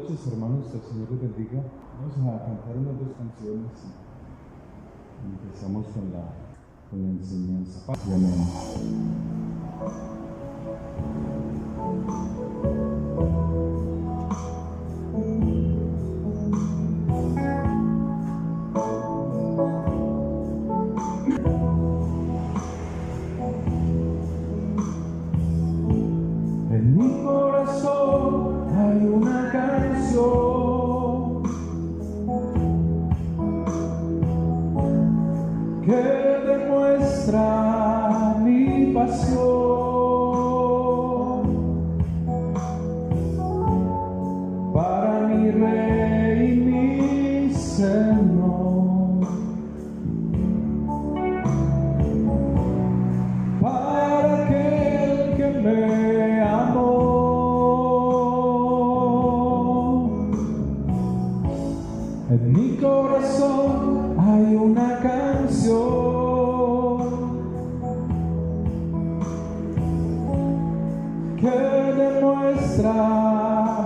noches, hermanos, el Señor les bendiga. Vamos a cantar unas dos canciones y empezamos con la enseñanza. Paz y amén. En mi corazón hay una canción que demuestra mi pasión para mi Rey y mi Señor, para aquel que me amó. En mi corazón hay una canción que demuestra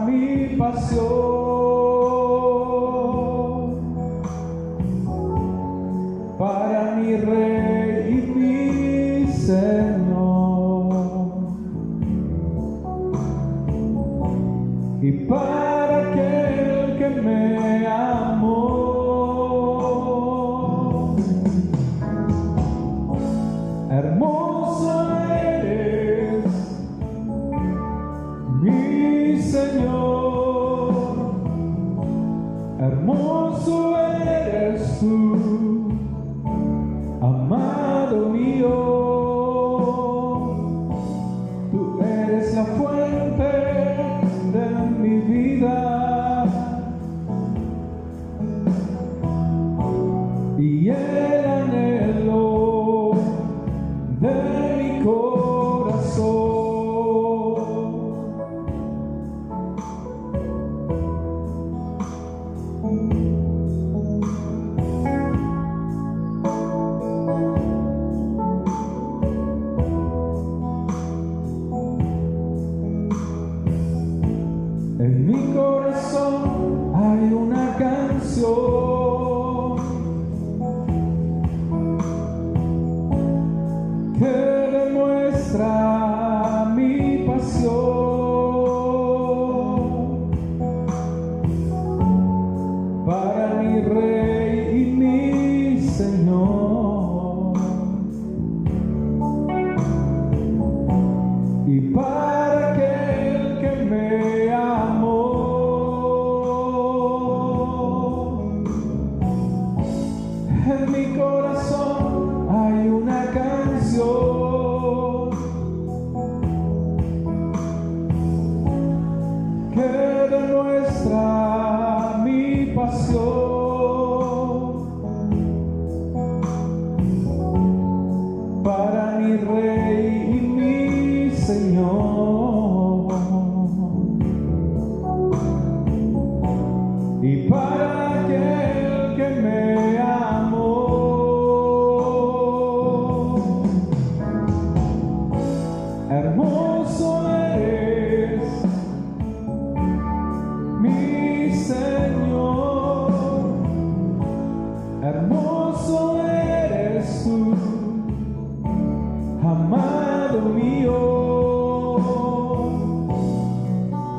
mi pasión para mi Rey y mi Señor, y para aquel que me amó. Hermoso eres, mi Señor, hermoso eres tú, amado mío. Tú eres la fuente de mi vida y el anhelo de mi corazón. En mi corazón hay una canción que demuestra mi pasión para mi Rey y mi Señor, y para aquel que me amó. En mi corazón hay una canción que demuestra mi pasión para mi Rey y mi Señor, y para aquel que me amó. Hermoso eres, mi Señor, hermoso eres tú, amado mío.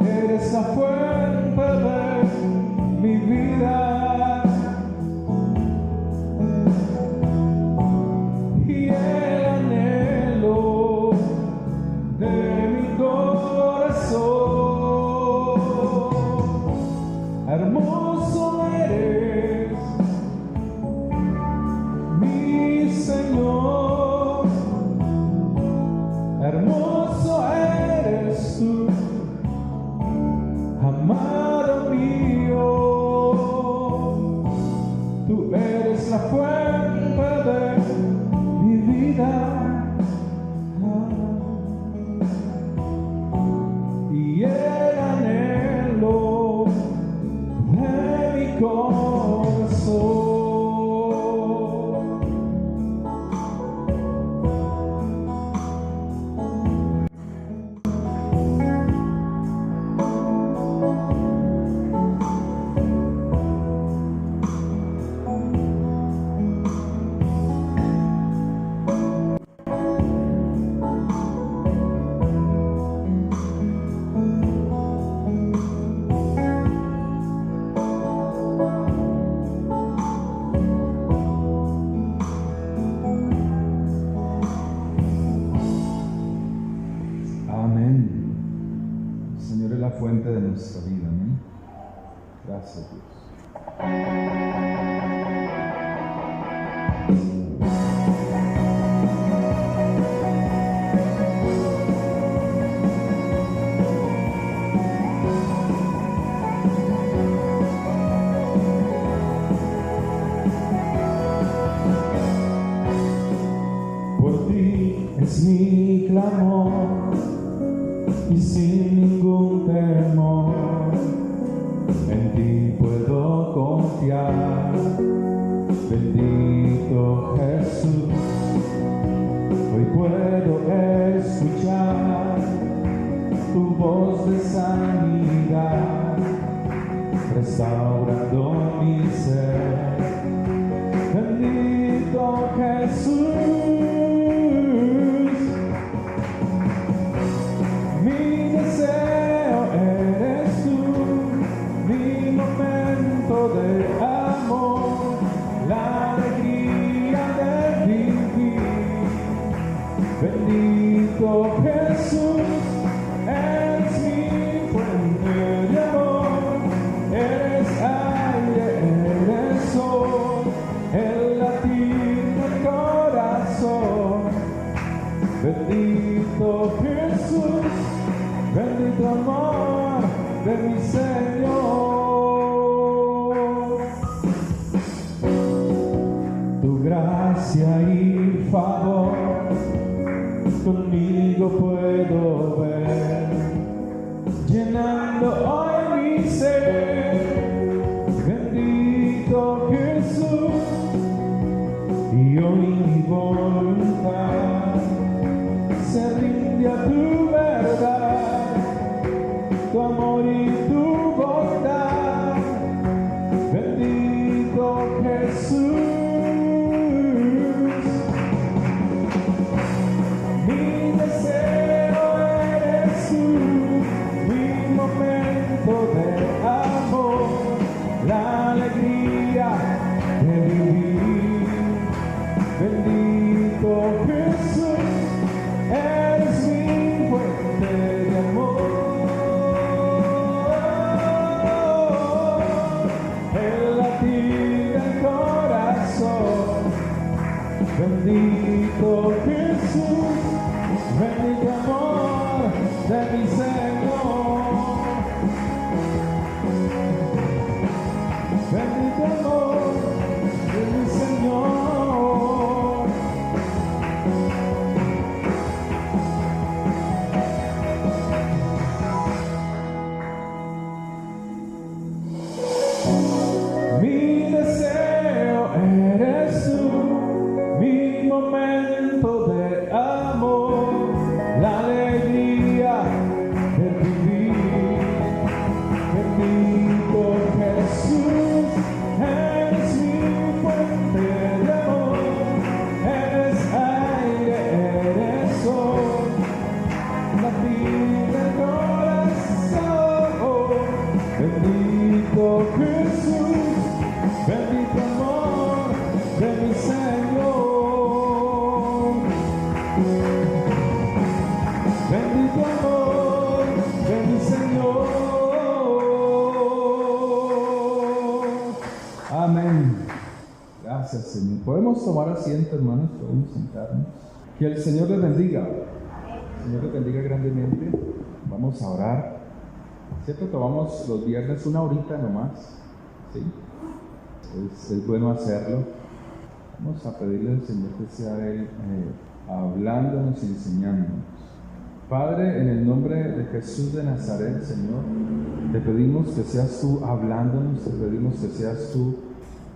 Eres la fuente de mi vida y el anhelo de mi corazón. Hermoso eres, mi Señor, hermoso eres tú, amado mío. Tú eres la fuente de mi vida y el anhelo de mi corazón. nuestra vida. Amén. Gracias, Dios. Por ti es mi clamor y sin ningún temor en ti puedo confiar. Bendito Jesús, hoy puedo escuchar tu voz de sanidad, restaurando mi ser. Bendito Jesús, mi deseo eres tú, mi momento de amor, la alegría de vivir. Bendito Jesús, eres mi fuente de amor, eres aire, eres sol, el latir del corazón. Bendito Jesús, bendito amor de mi Señor. Tu gracia y favor conmigo puedo ver, llenando hoy mi ser. Bendito Jesús, y hoy mi voluntad se rinde a tu verdad, tu amor y tu bondad. Bendito Jesús, mi deseo eres tú, mi momento de amor, la alegría de vivir. Bendito Jesús, eres mi fuente de amor, el latir del corazón. Bendito Jesús, bendito amor de mi Señor. Bendito amor de mi Señor. Mi deseo eres tú, mi momento de amor, la alegría de vivir. Bendito Jesús, eres mi fuente de amor, eres aire, eres sol, latir del corazón. Bendito Jesús, bendito amor de mi Señor. Bendito amor de mi Señor. Amén. Gracias, Señor. Podemos tomar asiento, hermanos, podemos sentarnos. Que el Señor les bendiga. El Señor les bendiga grandemente. Vamos a orar. ¿Cierto? Tomamos los viernes una horita nomás. ¿Sí? Es bueno hacerlo. Vamos a pedirle al Señor que sea Él hablándonos y enseñándonos. Padre, en el nombre de Jesús de Nazaret, Señor, te pedimos que seas tú hablándonos, te pedimos que seas tú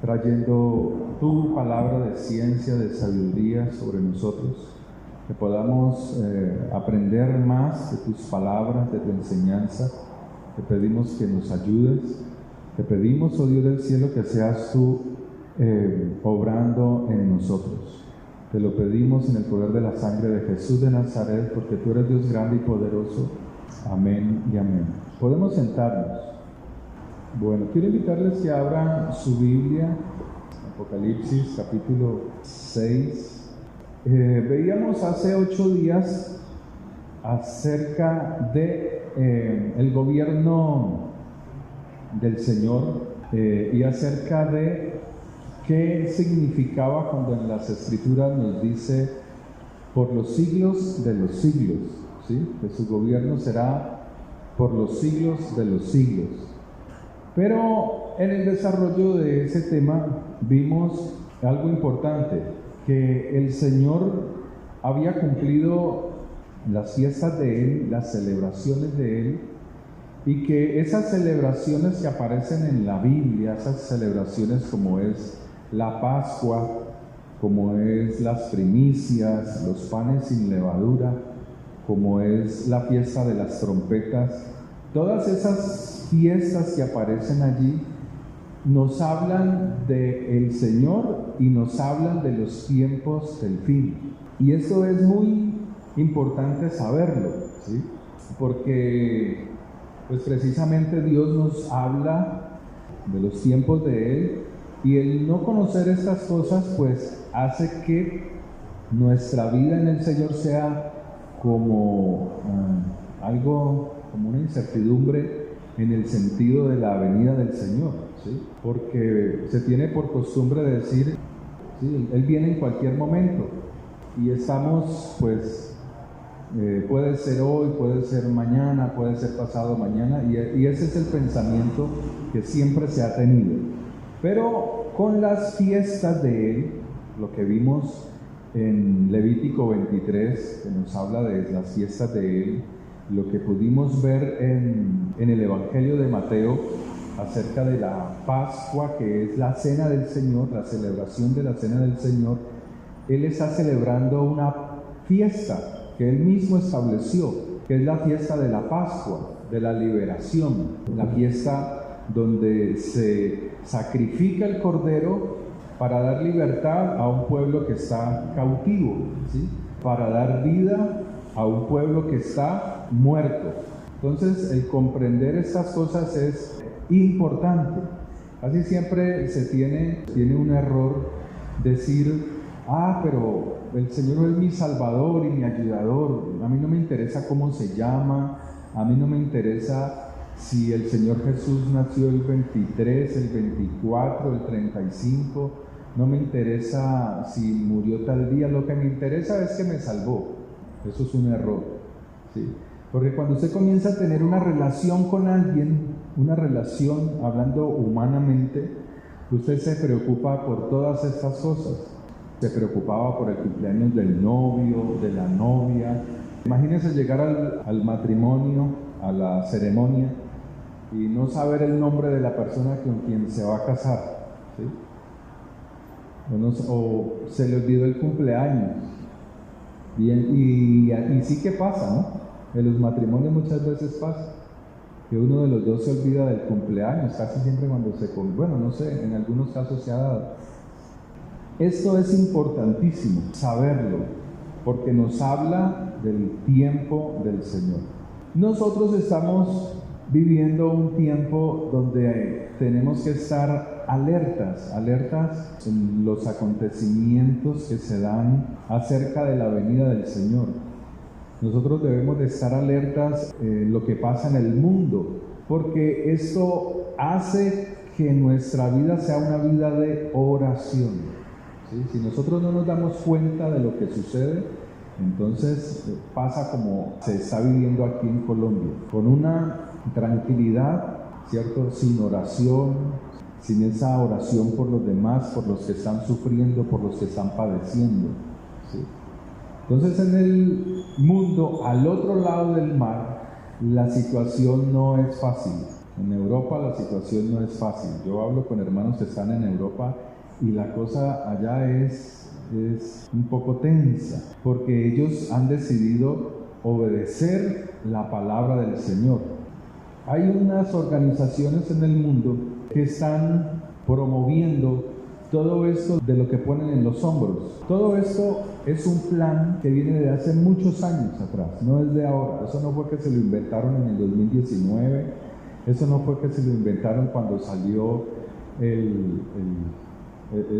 trayendo tu palabra de ciencia, de sabiduría sobre nosotros, que podamos aprender más de tus palabras, de tu enseñanza. Te pedimos que nos ayudes, te pedimos, oh Dios del cielo, que seas tú obrando en nosotros. Te lo pedimos en el poder de la sangre de Jesús de Nazaret, porque tú eres Dios grande y poderoso. Amén y amén. Podemos sentarnos. Bueno, quiero invitarles que abran su Biblia, Apocalipsis capítulo 6. Veíamos hace 8 días acerca de el gobierno del Señor y acerca de qué significaba cuando en las Escrituras nos dice por los siglos de los siglos, ¿sí? Que su gobierno será por los siglos de los siglos. Pero en el desarrollo de ese tema vimos algo importante, que el Señor había cumplido las fiestas de Él, las celebraciones de Él, y que esas celebraciones que aparecen en la Biblia, esas celebraciones como es la Pascua, como es las primicias, los panes sin levadura, como es la fiesta de las trompetas, todas esas fiestas que aparecen allí nos hablan del Señor y nos hablan de los tiempos del fin. Y esto es muy importante saberlo, ¿sí? Porque pues precisamente Dios nos habla de los tiempos de Él, y el no conocer estas cosas pues hace que nuestra vida en el Señor sea como algo, como una incertidumbre en el sentido de la venida del Señor, ¿sí? Porque se tiene por costumbre decir, ¿sí? Él viene en cualquier momento, y estamos pues puede ser hoy, puede ser mañana, puede ser pasado mañana, y ese es el pensamiento que siempre se ha tenido. Pero con las fiestas de Él, lo que vimos en Levítico 23, que nos habla de las fiestas de Él, lo que pudimos ver en el Evangelio de Mateo acerca de la Pascua, que es la Cena del Señor, la celebración de la Cena del Señor, Él está celebrando una fiesta que Él mismo estableció, que es la fiesta de la Pascua, de la liberación, la fiesta donde se sacrifica el cordero para dar libertad a un pueblo que está cautivo, ¿sí? Para dar vida a un pueblo que está muerto. Entonces, el comprender estas cosas es importante. Casi siempre se tiene un error decir, pero el Señor es mi Salvador y mi ayudador, a mí no me interesa cómo se llama, a mí no me interesa si el Señor Jesús nació el 23, el 24, el 35, no me interesa si murió tal día, lo que me interesa es que me salvó. Eso es un error, ¿sí? Porque cuando usted comienza a tener una relación con alguien, una relación hablando humanamente, usted se preocupa por todas estas cosas. Se preocupaba por el cumpleaños del novio, de la novia. Imagínese llegar al matrimonio, a la ceremonia, y no saber el nombre de la persona con quien se va a casar, ¿sí? O se le olvidó el cumpleaños. Y sí que pasa, ¿no? En los matrimonios muchas veces pasa que uno de los dos se olvida del cumpleaños, casi siempre cuando bueno, no sé, en algunos casos se ha dado. Esto es importantísimo saberlo, porque nos habla del tiempo del Señor. Nosotros estamos viviendo un tiempo donde tenemos que estar alertas en los acontecimientos que se dan acerca de la venida del Señor. Nosotros debemos de estar alertas en lo que pasa en el mundo, porque esto hace que nuestra vida sea una vida de oración. ¿Sí? Si nosotros no nos damos cuenta de lo que sucede, entonces pasa como se está viviendo aquí en Colombia, con una tranquilidad, ¿cierto? Sin oración, sin esa oración por los demás, por los que están sufriendo, por los que están padeciendo, ¿sí? Entonces en el mundo, al otro lado del mar, la situación no es fácil. En Europa la situación no es fácil. Yo hablo con hermanos que están en Europa y la cosa allá es un poco tensa, porque ellos han decidido obedecer la palabra del Señor. Hay unas organizaciones en el mundo que están promoviendo todo esto de lo que ponen en los hombros. Todo esto es un plan que viene de hace muchos años atrás, no es de ahora. Eso no fue que se lo inventaron en el 2019, eso no fue que se lo inventaron cuando salió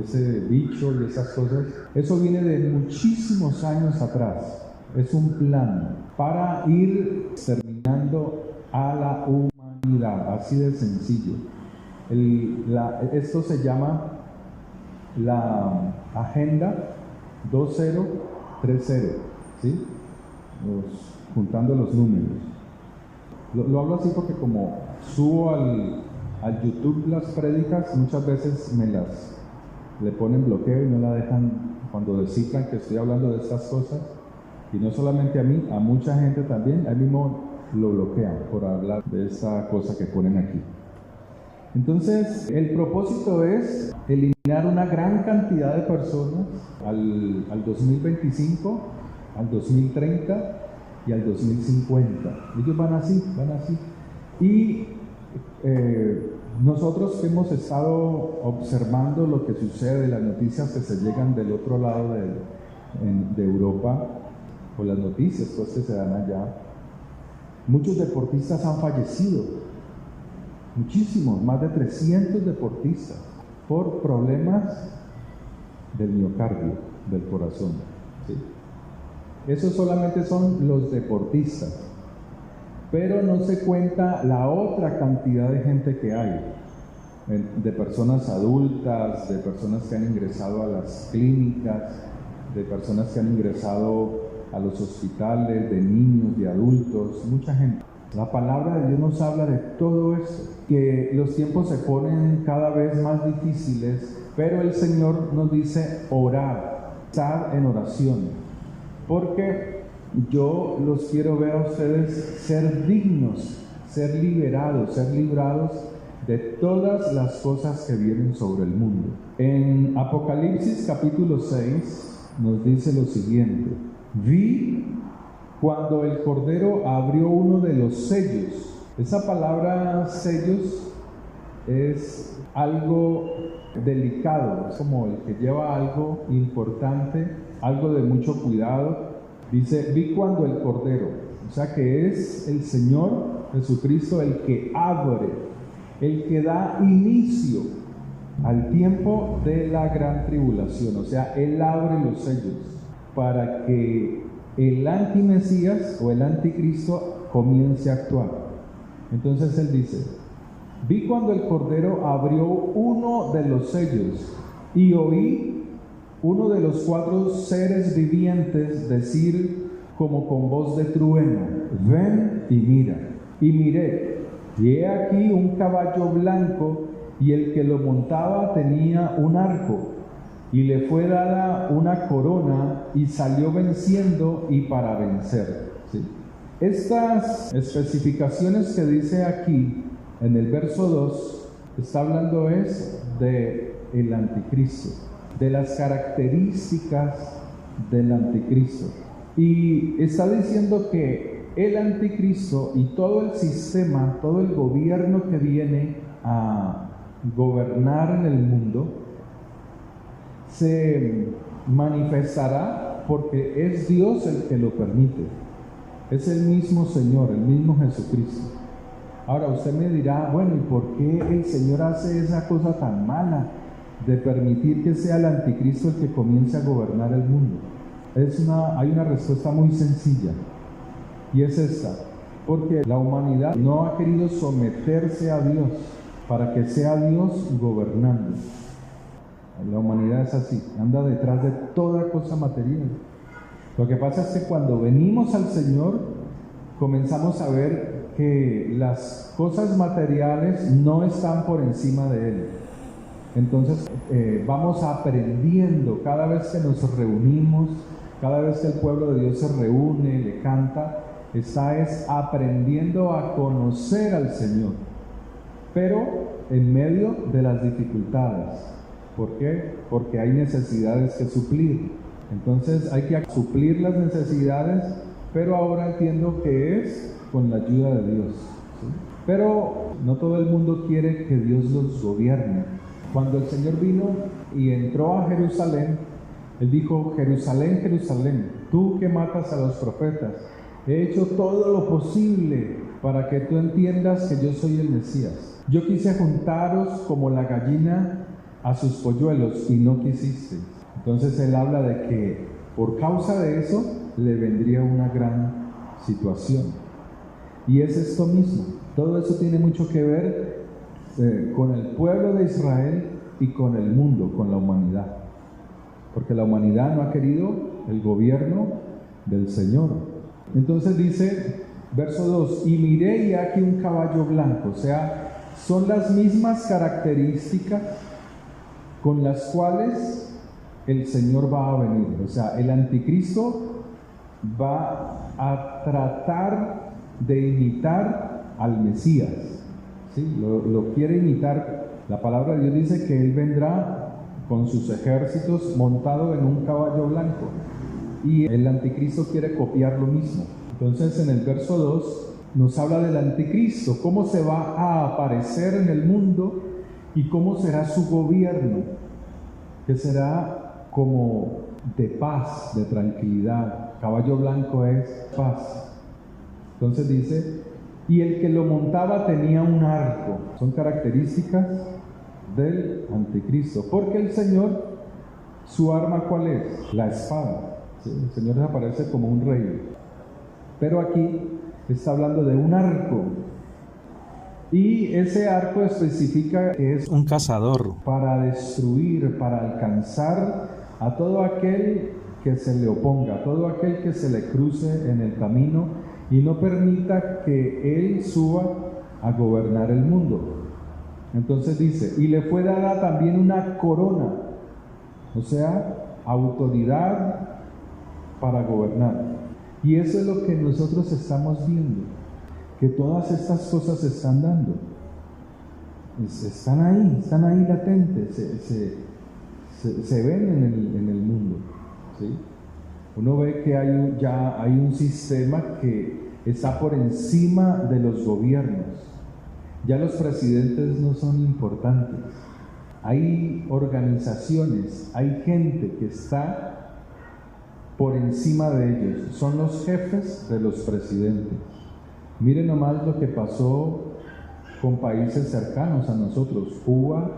ese bicho y esas cosas. Eso viene de muchísimos años atrás. Es un plan para ir terminando iluminando a la humanidad, así de sencillo. Esto se llama la Agenda 2030, ¿sí? Juntando los números. Lo hablo así porque como subo al YouTube las prédicas, muchas veces le ponen bloqueo y no la dejan cuando descifran que estoy hablando de estas cosas. Y no solamente a mí, a mucha gente también, ahí mismo lo bloquean por hablar de esta cosa que ponen aquí. Entonces, el propósito es eliminar una gran cantidad de personas al 2025, al 2030 y al 2050. Ellos van así. Y nosotros hemos estado observando lo que sucede, las noticias que se llegan del otro lado de Europa, o las noticias pues, que se dan allá. Muchos deportistas han fallecido, muchísimos, más de 300 deportistas, por problemas del miocardio, del corazón, ¿sí? Esos solamente son los deportistas, pero no se cuenta la otra cantidad de gente que hay, de personas adultas, de personas que han ingresado a las clínicas, de personas que han ingresado a los hospitales, de niños, de adultos, mucha gente. La palabra de Dios nos habla de todo esto, que los tiempos se ponen cada vez más difíciles, pero el Señor nos dice orar, estar en oración, porque yo los quiero ver a ustedes ser dignos, ser liberados, ser librados de todas las cosas que vienen sobre el mundo. En Apocalipsis capítulo 6 nos dice lo siguiente: vi cuando el Cordero abrió uno de los sellos. Esa palabra sellos es algo delicado, es como el que lleva algo importante, algo de mucho cuidado. Dice, vi cuando el Cordero, o sea que es el Señor Jesucristo el que abre, el que da inicio al tiempo de la gran tribulación, o sea, Él abre los sellos para que el antimesías o el anticristo comience a actuar. Entonces Él dice, vi cuando el Cordero abrió uno de los sellos y oí uno de los 4 seres vivientes decir como con voz de trueno, ven y mira. Y miré, y he aquí un caballo blanco, y el que lo montaba tenía un arco, y le fue dada una corona, y salió venciendo y para vencer. ¿Sí? Estas especificaciones que dice aquí, en el verso 2, está hablando de el anticristo, de las características del anticristo. Y está diciendo que el anticristo y todo el sistema, todo el gobierno que viene a gobernar en el mundo, se manifestará porque es Dios el que lo permite. Es el mismo Señor, el mismo Jesucristo. Ahora usted me dirá, bueno, ¿y por qué el Señor hace esa cosa tan mala de permitir que sea el anticristo el que comience a gobernar el mundo? Hay una respuesta muy sencilla, y es esta: porque la humanidad no ha querido someterse a Dios para que sea Dios gobernando. La humanidad es así, anda detrás de toda cosa material. Lo que pasa es que cuando venimos al Señor, comenzamos a ver que las cosas materiales no están por encima de Él. Entonces vamos aprendiendo cada vez que nos reunimos, cada vez que el pueblo de Dios se reúne, le canta, está aprendiendo a conocer al Señor, pero en medio de las dificultades. ¿Por qué? Porque hay necesidades que suplir. Entonces hay que suplir las necesidades, pero ahora entiendo que es con la ayuda de Dios, ¿sí? Pero no todo el mundo quiere que Dios los gobierne. Cuando el Señor vino y entró a Jerusalén, Él dijo, Jerusalén, Jerusalén, tú que matas a los profetas, he hecho todo lo posible para que tú entiendas que yo soy el Mesías. Yo quise juntaros como la gallina a sus polluelos y no quisiste. Entonces Él habla de que por causa de eso le vendría una gran situación. Y es esto mismo. Todo eso tiene mucho que ver con el pueblo de Israel y con el mundo, con la humanidad. Porque la humanidad no ha querido el gobierno del Señor. Entonces dice, verso 2, y miré y aquí un caballo blanco. O sea, son las mismas características con las cuales el Señor va a venir. O sea, el anticristo va a tratar de imitar al Mesías, ¿sí? Lo quiere imitar. La palabra de Dios dice que Él vendrá con sus ejércitos montado en un caballo blanco. Y el anticristo quiere copiar lo mismo. Entonces en el verso 2 nos habla del anticristo, cómo se va a aparecer en el mundo y cómo será su gobierno, que será como de paz, de tranquilidad. Caballo blanco es paz. Entonces dice, y el que lo montaba tenía un arco. Son características del anticristo, porque el Señor, su arma ¿cuál es? La espada. ¿Sí? El Señor aparece como un rey, pero aquí está hablando de un arco, y ese arco especifica que es un cazador para destruir, para alcanzar a todo aquel que se le oponga, a todo aquel que se le cruce en el camino y no permita que él suba a gobernar el mundo. Entonces dice, y le fue dada también una corona, o sea, autoridad para gobernar. Y eso es lo que nosotros estamos viendo, que todas estas cosas se están dando. Están ahí latentes, se ven en el mundo, ¿sí? Uno ve que ya hay un sistema que está por encima de los gobiernos. Ya los presidentes no son importantes. Hay organizaciones, hay gente que está por encima de ellos. Son los jefes de los presidentes. Miren nomás lo que pasó con países cercanos a nosotros: Cuba,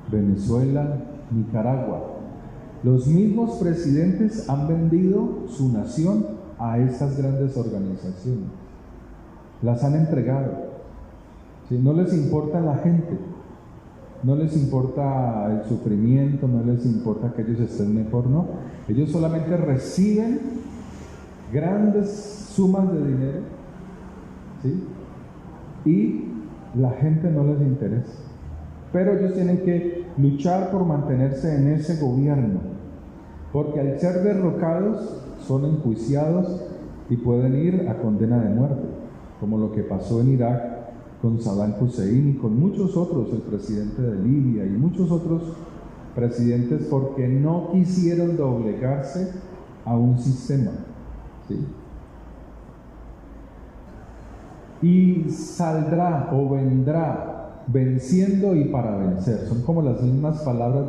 Venezuela, Nicaragua. Los mismos presidentes han vendido su nación a estas grandes organizaciones. Las han entregado. ¿Sí? No les importa la gente, no les importa el sufrimiento, no les importa que ellos estén mejor, no. Ellos solamente reciben grandes sumas de dinero, ¿sí? Y la gente no les interesa. Pero ellos tienen que luchar por mantenerse en ese gobierno, porque al ser derrocados son enjuiciados y pueden ir a condena de muerte, como lo que pasó en Irak con Saddam Hussein y con muchos otros, el presidente de Libia y muchos otros presidentes, porque no quisieron doblegarse a un sistema, ¿sí? Y saldrá o vendrá venciendo y para vencer. Son como las mismas palabras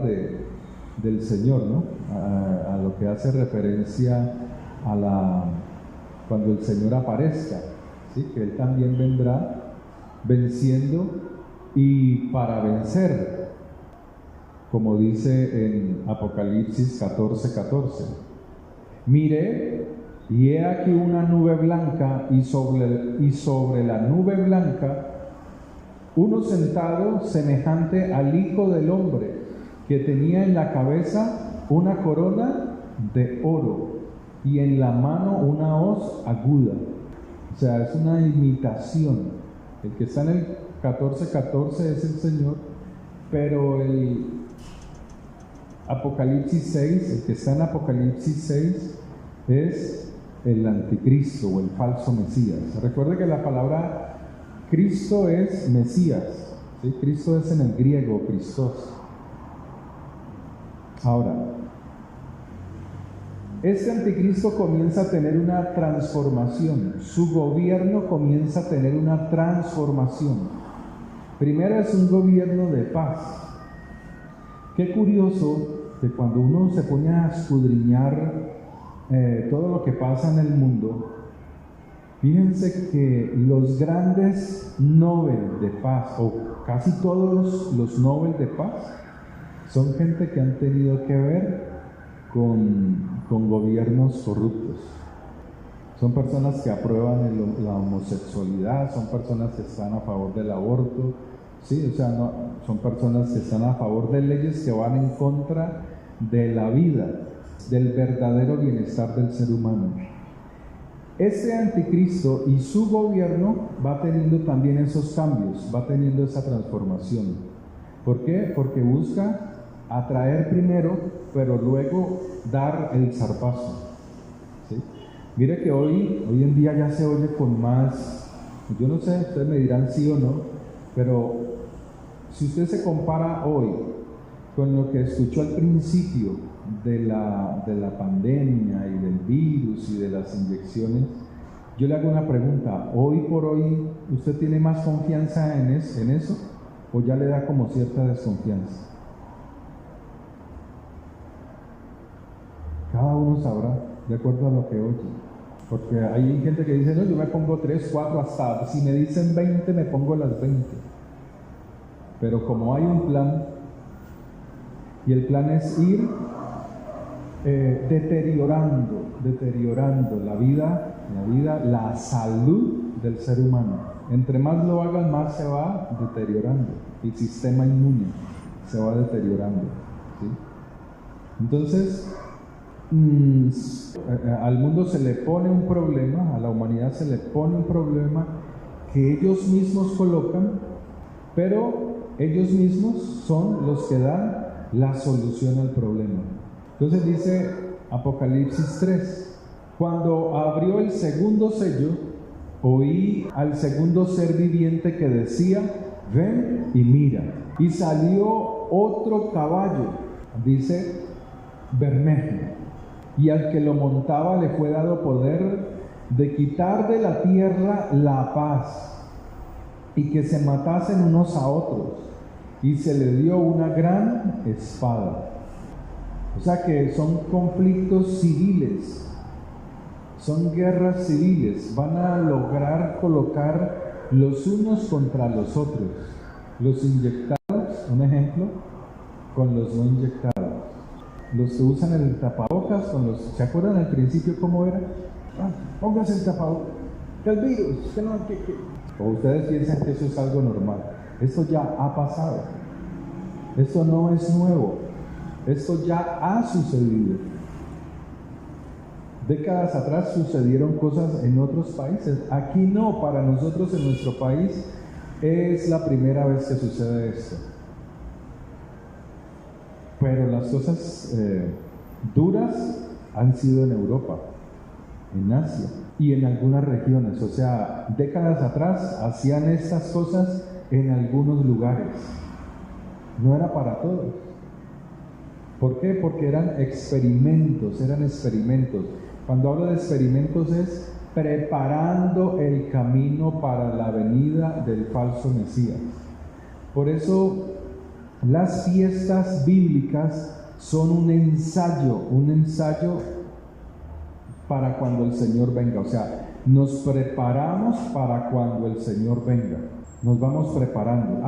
del Señor, ¿no? A lo que hace referencia cuando el Señor aparezca, ¿sí? Que Él también vendrá venciendo y para vencer, como dice en Apocalipsis 14:14. Miré, y he aquí una nube blanca, y sobre la nube blanca uno sentado semejante al Hijo del Hombre, que tenía en la cabeza una corona de oro y en la mano una hoz aguda. O sea, es una imitación. El que está en el 14:14 es el Señor, pero el Apocalipsis 6, el que está en Apocalipsis 6 es el anticristo o el falso Mesías. Recuerde que la palabra Cristo es Mesías, ¿sí? Cristo es en el griego, Christos. Ahora, este anticristo comienza a tener una transformación, su gobierno comienza a tener una transformación. Primero es un gobierno de paz. Qué curioso que cuando uno se pone a escudriñar todo lo que pasa en el mundo, fíjense que los grandes Nobel de paz, o casi todos los Nobel de paz, son gente que han tenido que ver con gobiernos corruptos. son personas que aprueban la homosexualidad, son personas que están a favor del aborto, ¿sí? O sea, no, son personas que están a favor de leyes que van en contra de la vida, del verdadero bienestar del ser humano. Este anticristo y su gobierno va teniendo también esos cambios, va teniendo esa transformación. ¿Por qué? Porque busca atraer primero, pero luego dar el zarpazo, ¿sí? Mire que hoy en día ya se oye con más, yo no sé, ustedes me dirán sí o no, pero si usted se compara hoy con lo que escuchó al principio de la pandemia y del virus y de las inyecciones, yo le hago una pregunta: hoy por hoy, ¿usted tiene más confianza en eso o ya le da como cierta desconfianza? Cada uno sabrá, de acuerdo a lo que oye. Porque hay gente que dice, no, yo me pongo 3, 4, hasta si me dicen 20, me pongo las 20. Pero como hay un plan, y el plan es ir deteriorando la vida, la salud del ser humano. Entre más lo hagan, más se va deteriorando. El sistema inmune se va deteriorando, ¿sí? Entonces, al mundo se le pone un problema, a la humanidad se le pone un problema que ellos mismos colocan, pero ellos mismos son los que dan la solución al problema. Entonces dice Apocalipsis 3, cuando abrió el segundo sello, oí al segundo ser viviente que decía, ven y mira. Y salió otro caballo, dice, bermejo, y al que lo montaba le fue dado poder de quitar de la tierra la paz, y que se matasen unos a otros, y se le dio una gran espada. O sea que son conflictos civiles, son guerras civiles, van a lograr colocar los unos contra los otros, los inyectados, un ejemplo, con los no inyectados, los que usan el tapabocas con los, ¿se acuerdan al principio cómo era? Póngase el tapabocas, que el virus, que no, que. O ustedes piensan que eso es algo normal. Esto ya ha pasado, esto no es nuevo, esto ya ha sucedido. Décadas atrás sucedieron cosas en otros países, aquí no, para nosotros en nuestro país es la primera vez que sucede esto. Pero las cosas duras han sido en Europa, en Asia y en algunas regiones. O sea, décadas atrás hacían estas cosas en algunos lugares. No era para todos. ¿Por qué? Porque eran experimentos. Cuando hablo de experimentos es preparando el camino para la venida del falso Mesías. Por eso las fiestas bíblicas son un ensayo para cuando el Señor venga. O sea, nos preparamos para cuando el Señor venga. Nos vamos preparando.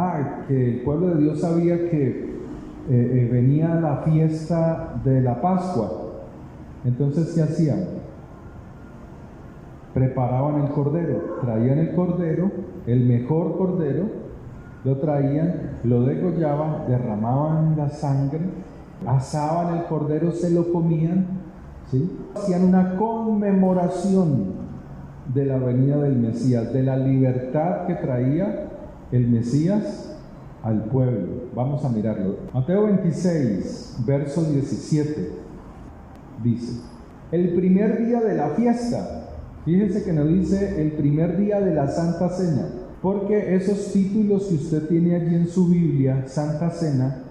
Que el pueblo de Dios sabía que venía la fiesta de la Pascua. Entonces, ¿qué hacían? Preparaban el cordero, traían el cordero, el mejor cordero, lo traían, lo degollaban, derramaban la sangre, asaban el cordero, se lo comían, ¿sí? Hacían una conmemoración de la venida del Mesías, de la libertad que traía el Mesías al pueblo. Vamos a mirarlo. Mateo 26, verso 17, dice, el primer día de la fiesta, fíjense que no dice el primer día de la Santa Cena, porque esos títulos que usted tiene allí en su Biblia, Santa Cena,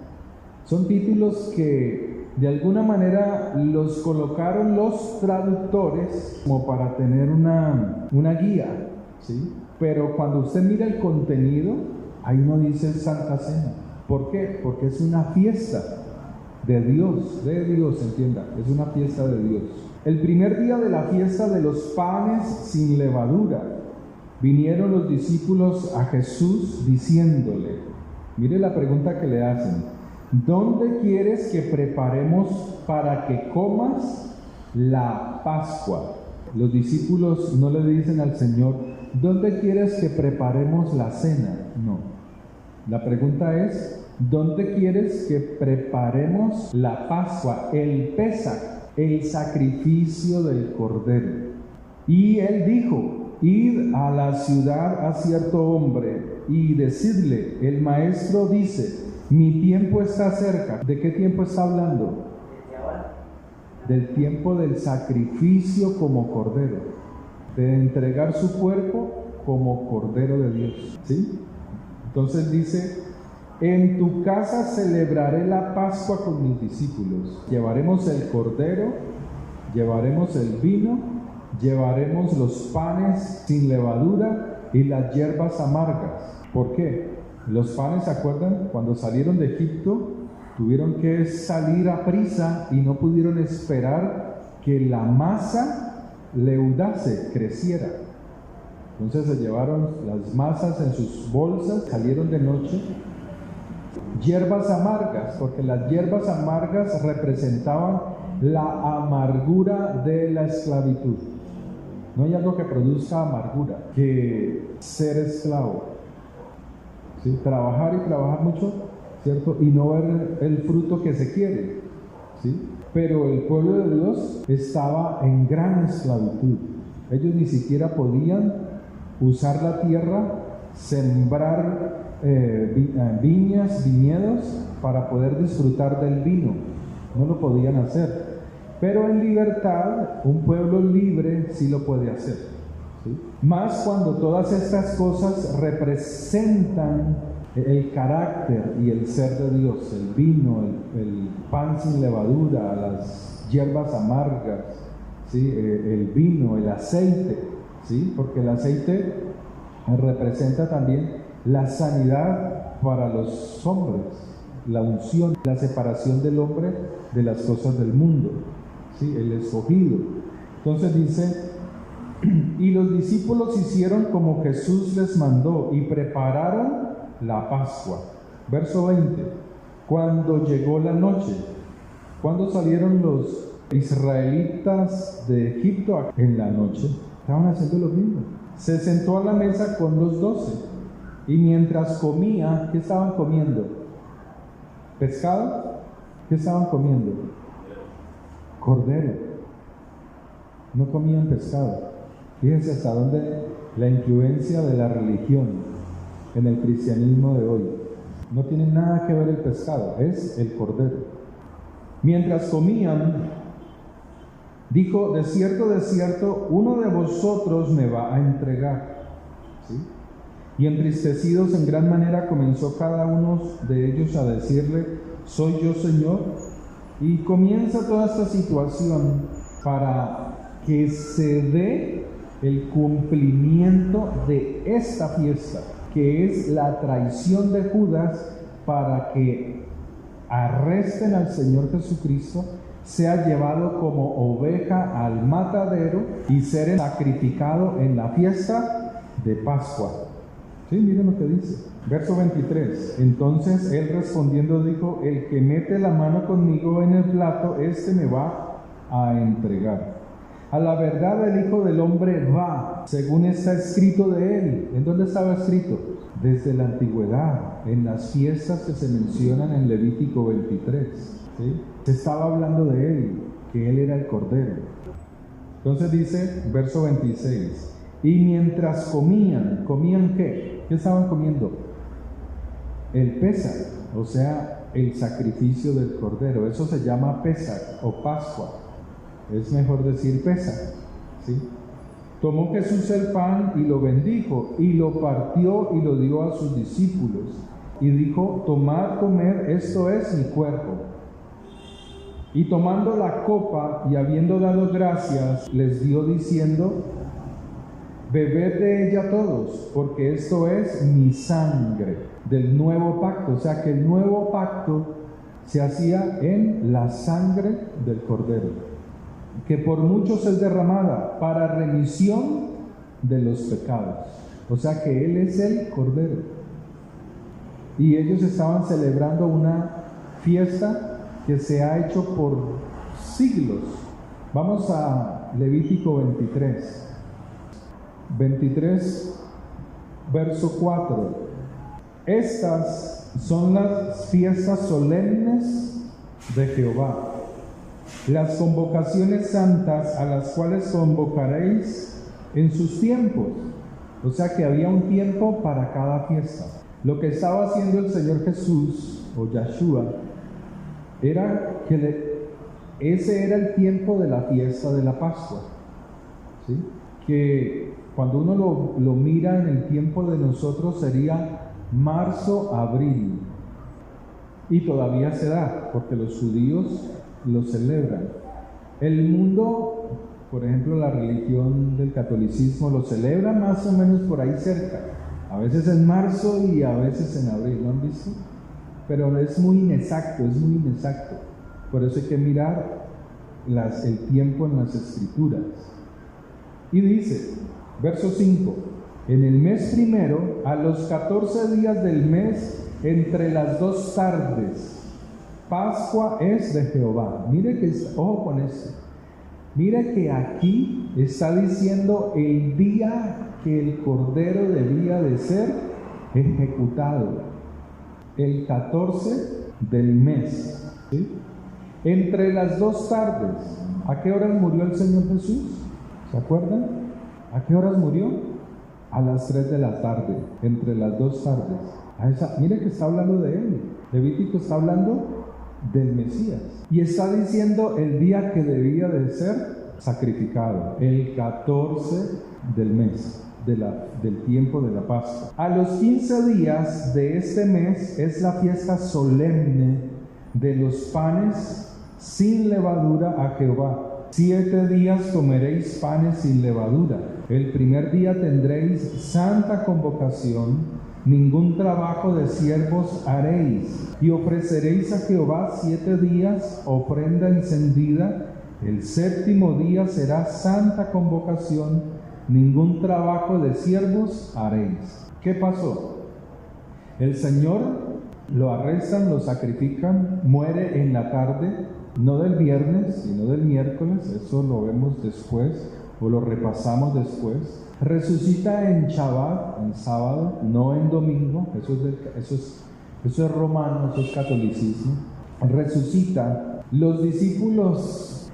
son títulos que de alguna manera los colocaron los traductores como para tener una guía, ¿sí? Pero cuando usted mira el contenido, ahí no dice Santa Cena. ¿Por qué? Porque es una fiesta de Dios, entienda, es una fiesta de Dios. El primer día de la fiesta de los panes sin levadura, vinieron los discípulos a Jesús diciéndole, mire la pregunta que le hacen, ¿dónde quieres que preparemos para que comas la Pascua? Los discípulos no le dicen al Señor, ¿dónde quieres que preparemos la cena? No. La pregunta es, ¿dónde quieres que preparemos la Pascua, el Pesaj, el sacrificio del Cordero? Y él dijo, id a la ciudad a cierto hombre y decidle, el maestro dice, mi tiempo está cerca. ¿De qué tiempo está hablando? Del tiempo del sacrificio como Cordero, de entregar su cuerpo como Cordero de Dios, ¿sí? Entonces dice, en tu casa celebraré la Pascua con mis discípulos. Llevaremos el Cordero, llevaremos el vino, llevaremos los panes sin levadura y las hierbas amargas. ¿Por qué? Los panes, ¿se acuerdan? Cuando salieron de Egipto, tuvieron que salir a prisa y no pudieron esperar que la masa leudase, creciera. Entonces se llevaron las masas en sus bolsas, salieron de noche. Hierbas amargas, porque las hierbas amargas representaban la amargura de la esclavitud. No hay algo que produzca amargura que ser esclavo. ¿Sí? Trabajar y trabajar mucho, ¿cierto? Y no ver el fruto que se quiere, ¿sí? Pero el pueblo de Dios estaba en gran esclavitud. Ellos ni siquiera podían usar la tierra, sembrar viñas, viñedos, para poder disfrutar del vino. No lo podían hacer. Pero en libertad, un pueblo libre sí lo puede hacer, ¿sí? Más cuando todas estas cosas representan el carácter y el ser de Dios, el vino, el pan sin levadura, las hierbas amargas, ¿sí? El vino, el aceite, ¿sí? Porque el aceite representa también la sanidad para los hombres, la unción, la separación del hombre de las cosas del mundo, ¿sí? El escogido. Entonces dice, y los discípulos hicieron como Jesús les mandó y prepararon la Pascua. Verso 20. Cuando llegó la noche, cuando salieron los israelitas de Egipto en la noche, estaban haciendo lo mismo. Se sentó a la mesa con los 12 y mientras comía, ¿qué estaban comiendo? ¿Pescado? ¿Qué estaban comiendo? Cordero. No comían pescado. Fíjense hasta dónde la influencia de la religión en el cristianismo de hoy. No tiene nada que ver el pescado, es el cordero. Mientras comían, dijo, de cierto, uno de vosotros me va a entregar, ¿sí? Y entristecidos en gran manera comenzó cada uno de ellos a decirle, soy yo, Señor. Y comienza toda esta situación para que se dé el cumplimiento de esta fiesta, que es la traición de Judas, para que arresten al Señor Jesucristo, sea llevado como oveja al matadero y ser sacrificado en la fiesta de Pascua. Sí, miren lo que dice. Verso 23. Entonces él respondiendo dijo, el que mete la mano conmigo en el plato, este me va a entregar. A la verdad el Hijo del Hombre va, según está escrito de él. ¿En dónde estaba escrito? Desde la antigüedad, en las fiestas que se mencionan en Levítico 23. ¿Sí? Se estaba hablando de él, que él era el Cordero. Entonces dice, verso 26, y mientras comían, ¿comían qué? ¿Qué estaban comiendo? El Pesaj, o sea, el sacrificio del Cordero. Eso se llama Pesaj o Pascua. Es mejor decir Pesaj, ¿sí? Tomó Jesús el pan y lo bendijo, y lo partió y lo dio a sus discípulos, y dijo, tomad, comed, esto es mi cuerpo. Y tomando la copa y habiendo dado gracias, les dio diciendo, bebed de ella todos, porque esto es mi sangre del nuevo pacto. O sea que el nuevo pacto se hacía en la sangre del Cordero, que por muchos es derramada para remisión de los pecados. O sea que Él es el Cordero. Y ellos estaban celebrando una fiesta que se ha hecho por siglos. Vamos a a Levítico 23, verso 4. Estas son las fiestas solemnes de Jehová, las convocaciones santas a las cuales convocaréis en sus tiempos. O sea que había un tiempo para cada fiesta. Lo que estaba haciendo el Señor Jesús o Yahshua era que ese era el tiempo de la fiesta de la Pascua, ¿sí? Que cuando uno lo mira en el tiempo de nosotros sería marzo, abril, y todavía se da porque los judíos lo celebran. El mundo, por ejemplo la religión del catolicismo, lo celebra más o menos por ahí cerca, a veces en marzo y a veces en abril, ¿no han visto? Pero es muy inexacto, por eso hay que mirar el tiempo en las escrituras. Y dice, verso 5: en el mes primero, a los 14 días del mes, entre las 2 tardes, Pascua es de Jehová. Mire que, ojo con esto, mire que aquí está diciendo el día que el cordero debía de ser ejecutado, el 14 del mes, ¿sí? Entre las 2 tardes. ¿A qué horas murió el Señor Jesús? ¿Se acuerdan? ¿A qué horas murió? A las 3 de la tarde, entre las 2 tardes. Mire que está hablando de él. Levítico está hablando del Mesías. Y está diciendo el día que debía de ser sacrificado, el 14 del mes, del tiempo de la Pascua. A los 15 días de este mes es la fiesta solemne de los panes sin levadura a Jehová. 7 días comeréis panes sin levadura. El primer día tendréis santa convocación, ningún trabajo de siervos haréis, y ofreceréis a Jehová 7 días ofrenda encendida. El 7º día será santa convocación, ningún trabajo de siervos haréis. ¿Qué pasó? El Señor lo arrestan, lo sacrifican, muere en la tarde, no del viernes, sino del miércoles, eso lo vemos después, o lo repasamos después. Resucita en Shabbat, en sábado, no en domingo, eso es romano, eso es catolicismo. Resucita. Los discípulos,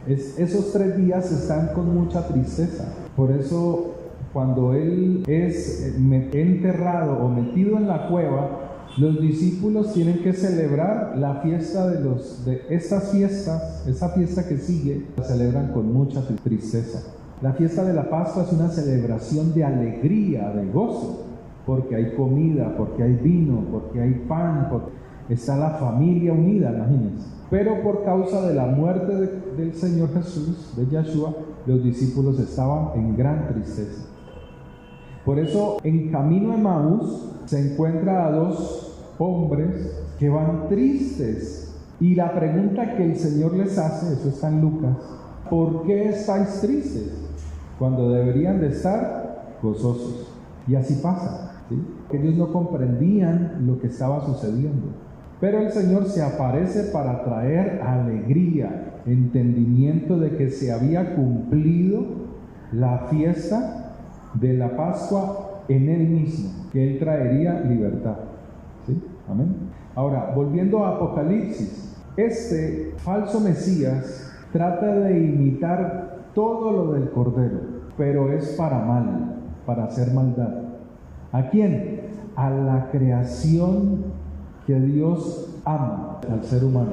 esos 3 días están con mucha tristeza. Por eso, cuando él es enterrado o metido en la cueva, los discípulos tienen que celebrar la fiesta de estas fiestas, esa fiesta que sigue, la celebran con mucha tristeza. La fiesta de la Pascua es una celebración de alegría, de gozo, porque hay comida, porque hay vino, porque hay pan, porque está la familia unida, imagínense. Pero por causa de la muerte del Señor Jesús, de Yahshua, los discípulos estaban en gran tristeza. Por eso, en camino a Emaús, se encuentra a 2 hombres que van tristes. Y la pregunta que el Señor les hace, eso está en Lucas: ¿por qué estáis tristes cuando deberían de estar gozosos? Y así pasa, ¿sí? Ellos no comprendían lo que estaba sucediendo. Pero el Señor se aparece para traer alegría, entendimiento de que se había cumplido la fiesta de la Pascua en Él mismo, que Él traería libertad, ¿sí? Amén. Ahora, volviendo a Apocalipsis, este falso Mesías trata de imitar todo lo del Cordero, pero es para mal, para hacer maldad. ¿A quién? A la creación que Dios ama, al ser humano.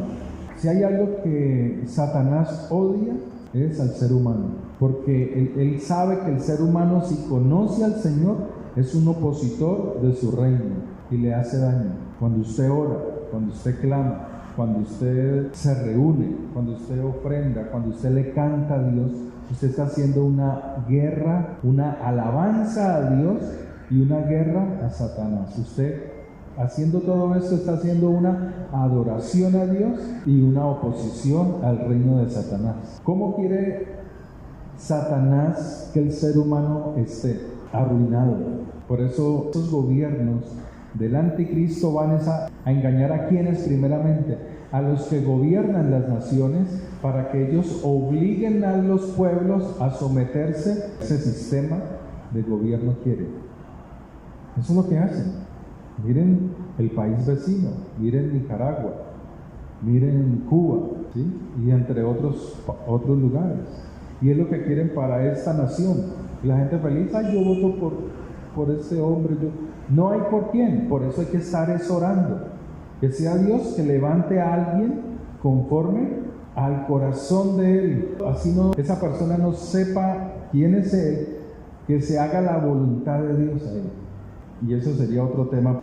Si hay algo que Satanás odia, es al ser humano, porque él sabe que el ser humano, si conoce al Señor, es un opositor de su reino y le hace daño. Cuando usted ora, cuando usted clama, cuando usted se reúne, cuando usted ofrenda, cuando usted le canta a Dios, usted está haciendo una guerra, una alabanza a Dios y una guerra a Satanás. Usted, haciendo todo esto, está haciendo una adoración a Dios y una oposición al reino de Satanás. ¿Cómo quiere Satanás que el ser humano esté arruinado? Por eso estos gobiernos del anticristo van a engañar a quienes, primeramente, a los que gobiernan las naciones para que ellos obliguen a los pueblos a someterse a ese sistema de gobierno quiere. Eso es lo que hacen. Miren el país vecino, miren Nicaragua, miren Cuba, ¿sí? Y entre otros lugares. Y es lo que quieren para esta nación. Y la gente feliz, ay, yo voto por ese hombre. No hay por quién, por eso hay que estar orando. Que sea Dios que levante a alguien conforme al corazón de Él. Así esa persona no sepa quién es Él, que se haga la voluntad de Dios a Él. Y eso sería otro tema.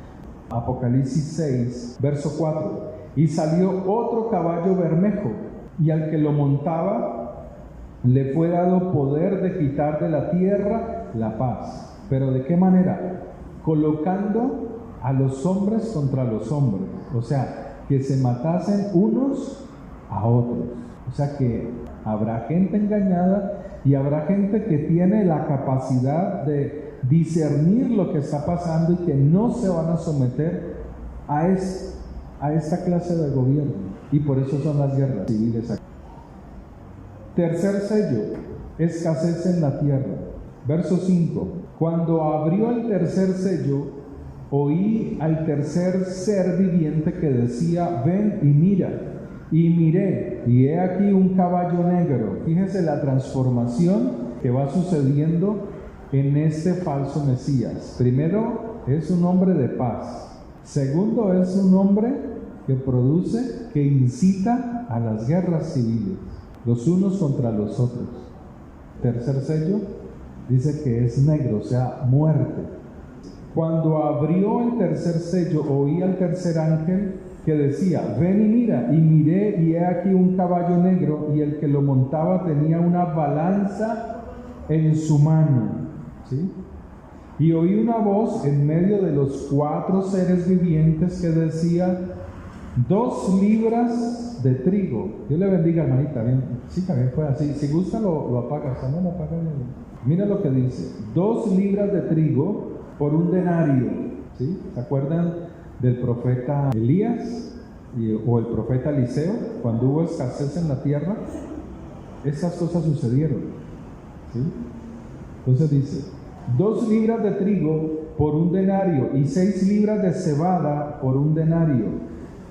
Apocalipsis 6, verso 4. Y salió otro caballo bermejo, y al que lo montaba le fue dado poder de quitar de la tierra la paz. ¿Pero de qué manera? Colocando a los hombres contra los hombres. O sea, que se matasen unos a otros. O sea que habrá gente engañada y habrá gente que tiene la capacidad de discernir lo que está pasando y que no se van a someter a esta clase de gobierno. Y por eso son las guerras civiles aquí. Tercer sello, escasez en la tierra. Verso 5. Cuando abrió el tercer sello, oí al tercer ser viviente que decía: ven y mira. Y miré, y he aquí un caballo negro. Fíjese la transformación que va sucediendo en este falso Mesías. Primero, es un hombre de paz. Segundo, es un hombre que produce, que incita a las guerras civiles, los unos contra los otros. Tercer sello, dice que es negro, o sea, muerte. Cuando abrió el tercer sello, oí al tercer ángel que decía: ven y mira. Y miré, y he aquí un caballo negro, y el que lo montaba tenía una balanza en su mano, ¿sí? Y oí una voz en medio de los 4 seres vivientes que decía: 2 libras de trigo. Dios le bendiga, hermanita. Bien, sí, también fue así. Si gusta lo apaga, si no lo apaga. Mira lo que dice: 2 libras de trigo por un denario, ¿sí? ¿Se acuerdan del profeta Elías o el profeta Eliseo? Cuando hubo escasez en la tierra, esas cosas sucedieron, ¿sí? Entonces dice: 2 libras de trigo por un denario y 6 libras de cebada por un denario,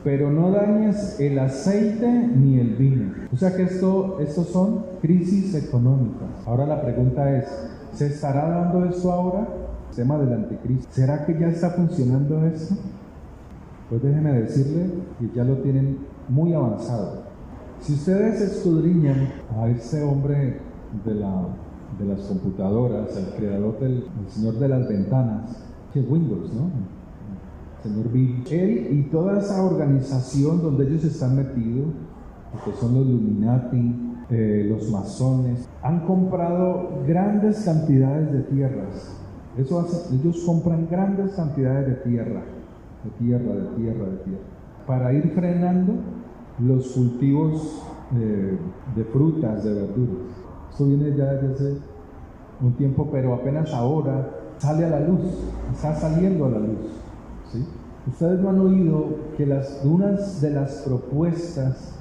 pero no dañes el aceite ni el vino. O sea que esto son crisis económicas. Ahora la pregunta es: ¿se estará dando esto ahora? El tema del anticristo. ¿Será que ya está funcionando esto? Pues déjeme decirle que ya lo tienen muy avanzado. Si ustedes escudriñan a este hombre de las computadoras, el creador el señor de las ventanas, que es Windows, ¿no? El señor Bill. Él y toda esa organización donde ellos están metidos, que son los Illuminati, los masones, han comprado grandes cantidades de tierras. Eso hace, ellos compran grandes cantidades de tierra, para ir frenando los cultivos de frutas, de verduras. Esto viene ya desde hace un tiempo, pero apenas ahora sale a la luz, está saliendo a la luz, ¿sí? Ustedes no han oído que unas de las propuestas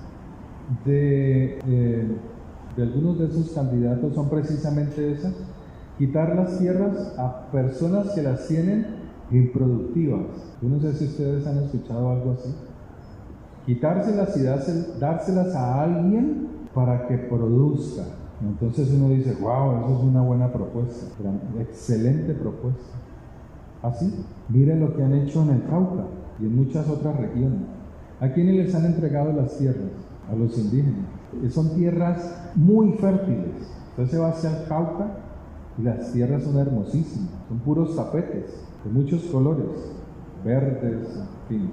de algunos de esos candidatos son precisamente esas: quitar las tierras a personas que las tienen improductivas. Yo no sé si ustedes han escuchado algo así. Quitárselas y dárselas a alguien para que produzca. Entonces uno dice: wow, eso es una buena propuesta, excelente propuesta. Así, miren lo que han hecho en el Cauca y en muchas otras regiones. ¿A quiénes les han entregado las tierras? A los indígenas. Son tierras muy fértiles. Entonces se va hacia el Cauca y las tierras son hermosísimas, son puros tapetes de muchos colores, verdes, en fin.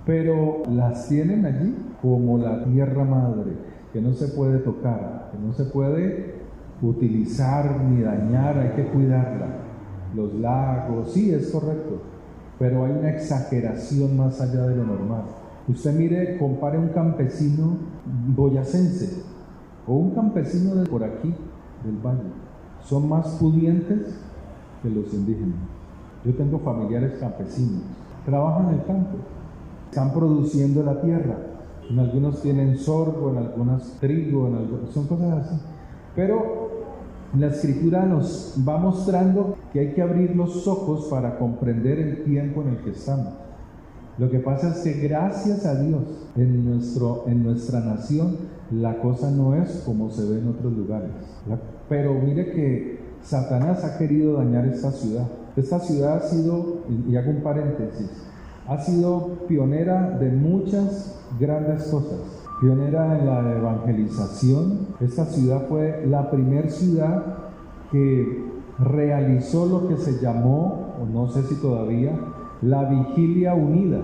Pero las tienen allí como la tierra madre, que no se puede tocar, que no se puede utilizar ni dañar, hay que cuidarla. Los lagos, sí, es correcto, pero hay una exageración más allá de lo normal. Usted mire, compare un campesino boyacense o un campesino de por aquí, del valle. Son más pudientes que los indígenas. Yo tengo familiares campesinos, trabajan en el campo, están produciendo la tierra, En algunos tienen sorgo, en algunas trigo, en algunos, son cosas así. Pero la Escritura nos va mostrando que hay que abrir los ojos para comprender el tiempo en el que estamos. Lo que pasa es que gracias a Dios, en nuestra nación, la cosa no es como se ve en otros lugares. Pero mire que Satanás ha querido dañar esta ciudad. Esta ciudad ha sido, y hago un paréntesis, ha sido pionera de muchas grandes cosas. Pionera en la evangelización. Esta ciudad fue la primera ciudad que realizó lo que se llamó, o no sé si todavía, la Vigilia Unida.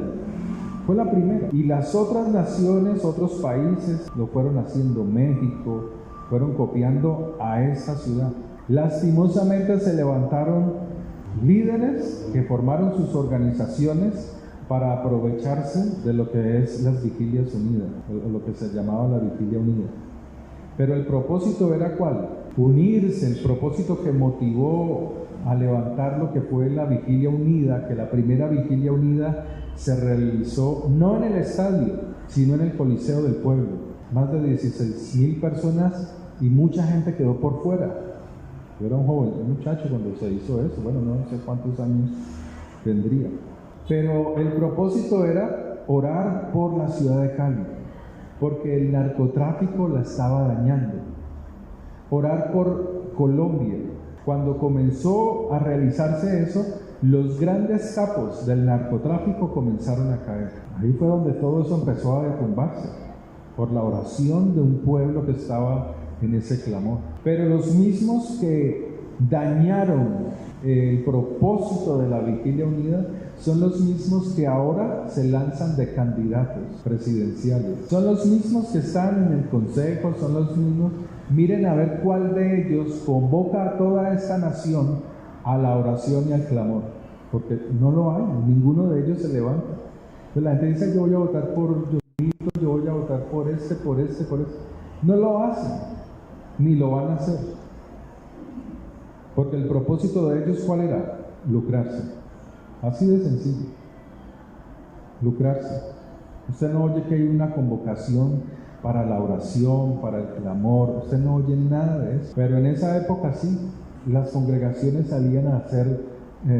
Fue la primera. Y las otras naciones, otros países, lo fueron haciendo. México, fueron copiando a esta ciudad. Lastimosamente se levantaron líderes que formaron sus organizaciones para aprovecharse de lo que es las Vigilias Unidas, o lo que se llamaba la Vigilia Unida. Pero el propósito era ¿cuál? Unirse. El propósito que motivó a levantar lo que fue la Vigilia Unida, que la primera Vigilia Unida se realizó no en el estadio, sino en el Coliseo del Pueblo. Más de 16,000 personas y mucha gente quedó por fuera. Yo era un muchacho cuando se hizo eso, bueno, no sé cuántos años tendría. Pero el propósito era orar por la ciudad de Cali, porque el narcotráfico la estaba dañando. Orar por Colombia. Cuando comenzó a realizarse eso, los grandes capos del narcotráfico comenzaron a caer. Ahí fue donde todo eso empezó a derrumbarse, por la oración de un pueblo que estaba en ese clamor. Pero los mismos que dañaron el propósito de la Vigilia Unida son los mismos que ahora se lanzan de candidatos presidenciales. Son los mismos que están en el consejo, son los mismos. Miren a ver cuál de ellos convoca a toda esta nación a la oración y al clamor, porque no lo hay, ninguno de ellos se levanta. Entonces la gente dice: yo voy a votar por Yolito, yo voy a votar por este. No lo hacen, ni lo van a hacer, porque el propósito de ellos ¿cuál era? Lucrarse. Así de sencillo, lucrarse. Usted no oye que hay una convocación para la oración, para el clamor, usted no oye nada de eso. Pero en esa época sí, las congregaciones salían a hacer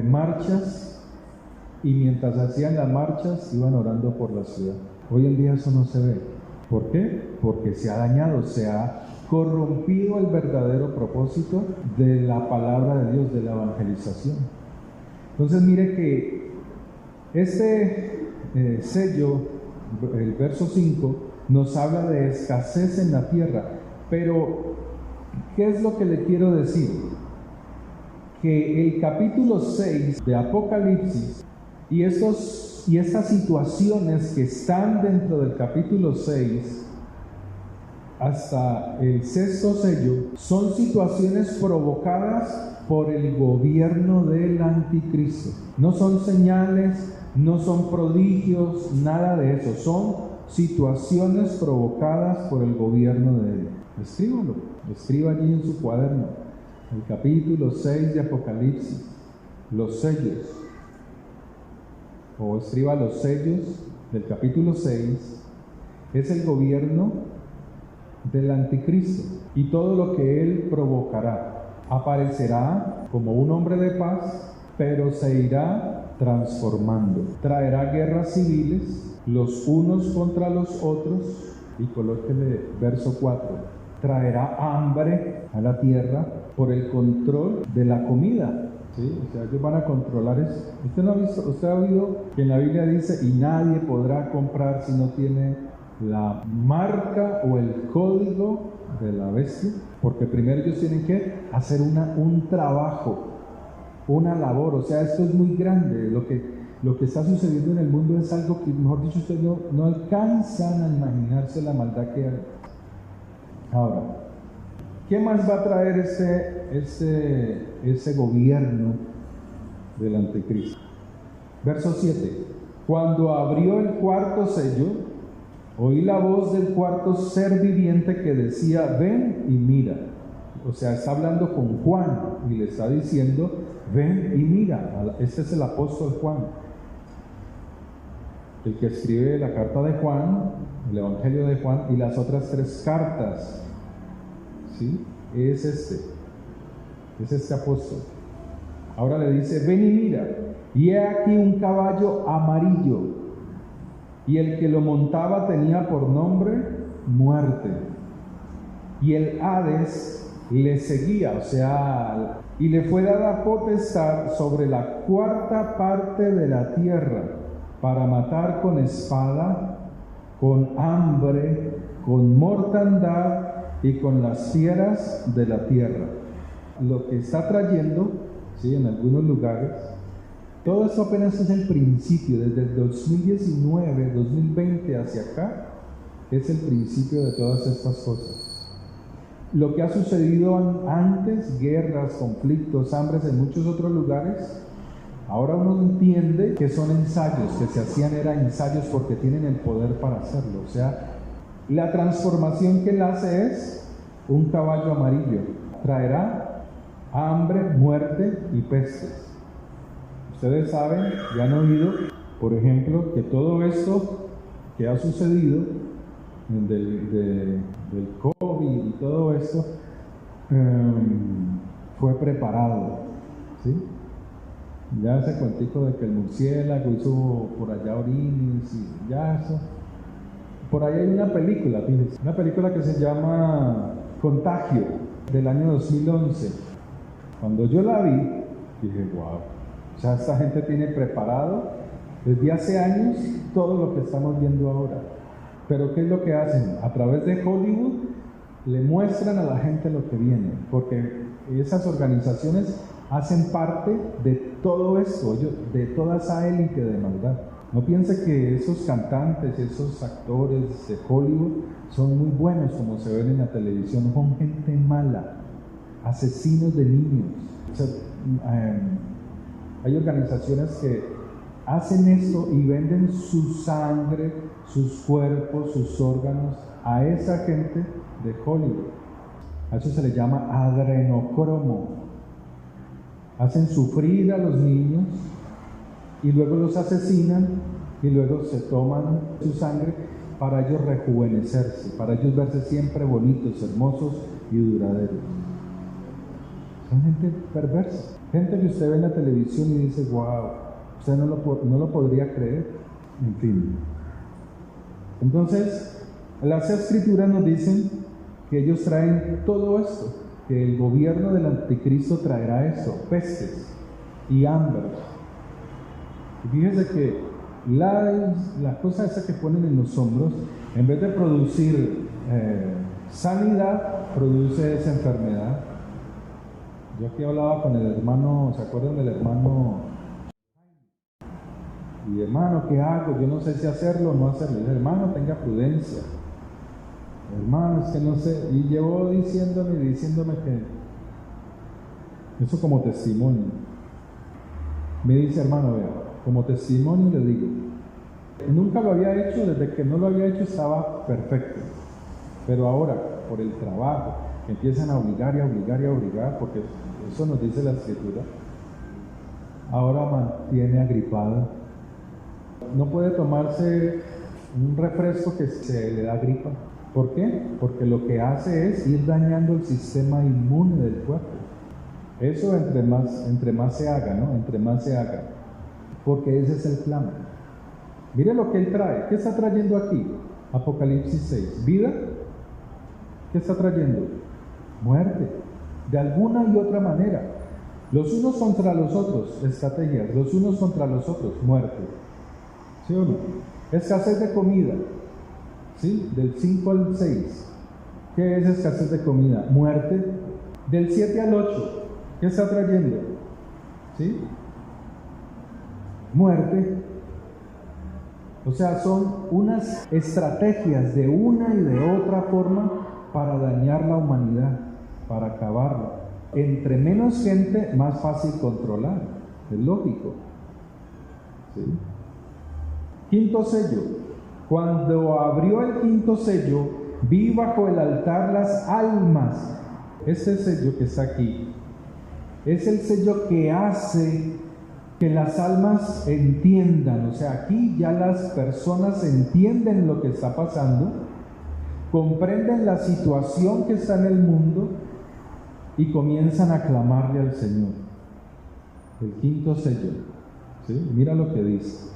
marchas, y mientras hacían las marchas iban orando por la ciudad. Hoy en día eso no se ve. ¿Por qué? Porque se ha dañado, se ha corrompido el verdadero propósito de la palabra de Dios, de la evangelización. Entonces mire que este sello, el verso 5, nos habla de escasez en la tierra. Pero, ¿qué es lo que le quiero decir? Que el capítulo 6 de Apocalipsis y estas situaciones que están dentro del capítulo 6 hasta el sexto sello son situaciones provocadas por el gobierno del anticristo. No son señales, no son prodigios, nada de eso. Son situaciones provocadas por el gobierno de él. Escríbalo, escriba allí en su cuaderno, el capítulo 6 de Apocalipsis, los sellos, o escriba los sellos del capítulo 6, es el gobierno del anticristo y todo lo que él provocará. Aparecerá como un hombre de paz, pero se irá transformando. Traerá guerras civiles, los unos contra los otros, y colóquele verso 4. Traerá hambre a la tierra por el control de la comida. ¿Sí? O sea, ellos van a controlar eso. Usted ha oído que en la Biblia dice: y nadie podrá comprar si no tiene la marca o el código de la bestia, porque primero ellos tienen que hacer un trabajo, una labor. O sea, esto es muy grande. Lo que está sucediendo en el mundo es algo que, mejor dicho, ustedes no alcanzan a imaginarse la maldad que hay. Ahora, ¿qué más va a traer ese gobierno del anticristo? Verso 7. Cuando abrió el cuarto sello, oí la voz del cuarto ser viviente que decía: ven y mira. O sea, está hablando con Juan y le está diciendo: ven y mira. Este es el apóstol Juan, el que escribe la carta de Juan, el Evangelio de Juan y las otras 3 cartas. ¿Sí? Es este apóstol. Ahora le dice: ven y mira, y he aquí un caballo amarillo, y el que lo montaba tenía por nombre Muerte, y el Hades le seguía, o sea, y le fue dada potestad sobre la 4ª parte de la tierra, para matar con espada, con hambre, con mortandad y con las fieras de la tierra. Lo que está trayendo, ¿sí?, en algunos lugares, todo esto apenas es el principio. Desde el 2019, 2020 hacia acá, es el principio de todas estas cosas. Lo que ha sucedido antes, guerras, conflictos, hambres en muchos otros lugares, ahora uno entiende que son ensayos, que se hacían eran ensayos porque tienen el poder para hacerlo. O sea, la transformación que él hace es un caballo amarillo. Traerá hambre, muerte y pestes. Ustedes saben, ya han oído, por ejemplo, que todo esto que ha sucedido del COVID y todo esto fue preparado, ¿sí? Ya ese cuentico de que el murciélago hizo por allá orines y ya eso. Por ahí hay una película, fíjense, una película que se llama Contagio, del año 2011. Cuando yo la vi, dije: wow, o sea, esta gente tiene preparado desde hace años todo lo que estamos viendo ahora. Pero ¿qué es lo que hacen? A través de Hollywood le muestran a la gente lo que viene, porque esas organizaciones hacen parte de todo esto, de toda esa élite de maldad. No piense que esos cantantes, esos actores de Hollywood son muy buenos como se ven en la televisión. Son gente mala, asesinos de niños. O sea, hay organizaciones que hacen esto y venden su sangre, sus cuerpos, sus órganos a esa gente de Hollywood. A eso se le llama adrenocromo. Hacen sufrir a los niños y luego los asesinan y luego se toman su sangre para ellos rejuvenecerse, para ellos verse siempre bonitos, hermosos y duraderos. Son gente perversa, gente que usted ve en la televisión y dice: wow, usted no lo podría creer. En fin. Entonces, las escrituras nos dicen que ellos traen todo esto, que el gobierno del anticristo traerá esto: pestes y hambre. Y fíjese que la cosa esa que ponen en los hombros, en vez de producir sanidad, produce esa enfermedad. Yo aquí hablaba con el hermano, ¿se acuerdan del hermano? Y hermano, ¿qué hago? Yo no sé si hacerlo o no hacerlo. Y dice: hermano, tenga prudencia. Hermano, es que no sé. Y llevó diciéndome que eso como testimonio. Me dice: hermano, vea, como testimonio le digo, nunca lo había hecho, desde que no lo había hecho estaba perfecto. Pero ahora, por el trabajo, empiezan a obligar, porque eso nos dice la escritura. Ahora mantiene agripado. No puede tomarse un refresco que se le da gripa. ¿Por qué? Porque lo que hace es ir dañando el sistema inmune del cuerpo. Eso entre más se haga, ¿no? Entre más se haga. Porque ese es el plan. Mire lo que él trae. ¿Qué está trayendo aquí? Apocalipsis 6. ¿Vida? ¿Qué está trayendo? Muerte. De alguna y otra manera. Los unos contra los otros, estrategias. Los unos contra los otros, muerte. ¿Sí o no? Escasez de comida. ¿Sí? Del 5 al 6. ¿Qué es escasez de comida? Muerte. Del 7 al 8. ¿Qué está trayendo? ¿Sí? Muerte. O sea, son unas estrategias de una y de otra forma para dañar la humanidad, para acabarla. Entre menos gente, más fácil controlar. Es lógico. ¿Sí? Quinto sello. Cuando abrió el quinto sello, vi bajo el altar las almas. Este sello que está aquí es el sello que hace que las almas entiendan. O sea, aquí ya las personas entienden lo que está pasando, comprenden la situación que está en el mundo y comienzan a clamarle al Señor. El quinto sello, ¿sí? Mira lo que dice.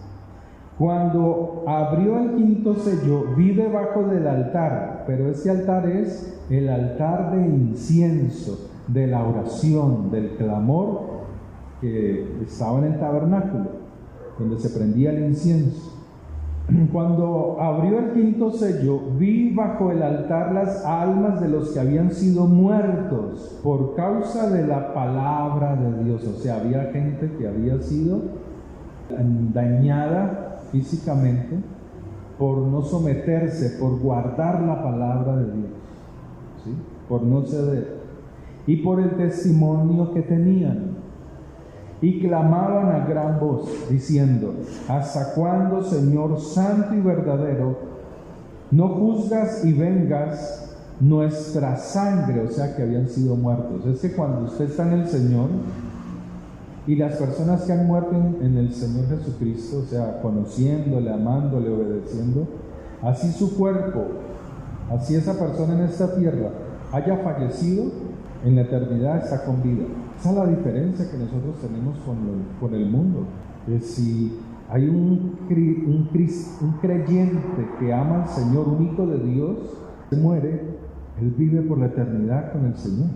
Cuando abrió el quinto sello, vi debajo del altar, pero este altar es el altar de incienso, de la oración, del clamor que estaba en el tabernáculo, donde se prendía el incienso. Cuando abrió el quinto sello, vi bajo el altar las almas de los que habían sido muertos por causa de la palabra de Dios. O sea, había gente que había sido dañada físicamente por no someterse, por guardar la palabra de Dios, ¿sí? Por no ceder, y por el testimonio que tenían. Y clamaban a gran voz, diciendo: ¿hasta cuándo, Señor santo y verdadero, no juzgas y vengas nuestra sangre? O sea, que habían sido muertos. Es que cuando usted está en el Señor, y las personas que han muerto en el Señor Jesucristo, o sea, conociéndole, amándole, obedeciendo, así su cuerpo, así esa persona en esta tierra haya fallecido, en la eternidad está con vida. Esa es la diferencia que nosotros tenemos con el mundo. Es si hay un creyente que ama al Señor, un hijo de Dios, se muere, él vive por la eternidad con el Señor.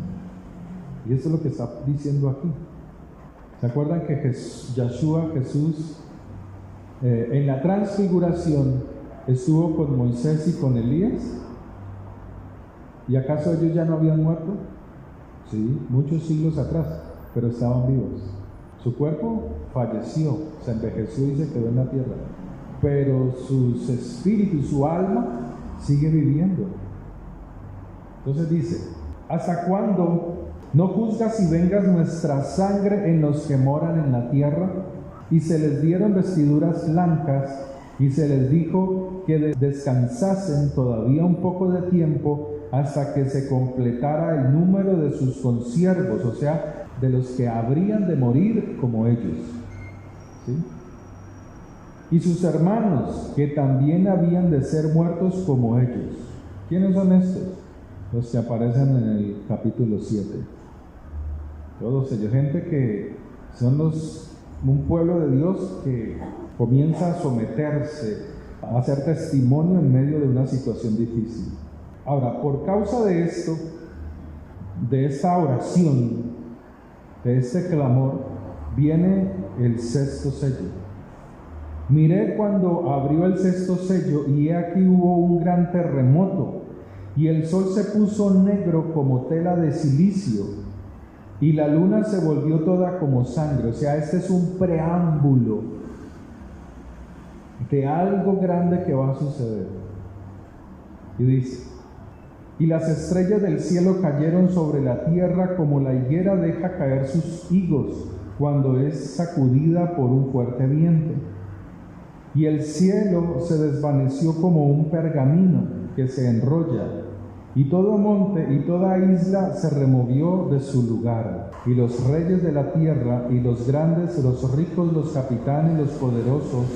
Y eso es lo que está diciendo aquí. ¿Se acuerdan que Jesús, en la transfiguración estuvo con Moisés y con Elías? ¿Y acaso ellos ya no habían muerto? Sí, muchos siglos atrás, pero estaban vivos. Su cuerpo falleció, se envejeció y se quedó en la tierra, pero sus espíritus, su alma sigue viviendo. Entonces dice: ¿hasta cuándo no juzgas y vengas nuestra sangre en los que moran en la tierra? Y se les dieron vestiduras blancas, y se les dijo que descansasen todavía un poco de tiempo, hasta que se completara el número de sus consiervos, o sea, de los que habrían de morir como ellos, ¿sí? Y sus hermanos, que también habían de ser muertos como ellos. ¿Quiénes son estos? Los que aparecen en el capítulo 7. Todos ellos, gente que son un pueblo de Dios que comienza a someterse, a hacer testimonio en medio de una situación difícil. Ahora, por causa de esto, de esta oración, de este clamor, viene el sexto sello. Miré cuando abrió el sexto sello, y he aquí hubo un gran terremoto, y el sol se puso negro como tela de silicio, y la luna se volvió toda como sangre. O sea, este es un preámbulo de algo grande que va a suceder. Y dice: y las estrellas del cielo cayeron sobre la tierra como la higuera deja caer sus higos cuando es sacudida por un fuerte viento. Y el cielo se desvaneció como un pergamino que se enrolla, y todo monte y toda isla se removió de su lugar. Y los reyes de la tierra, y los grandes, los ricos, los capitanes, los poderosos,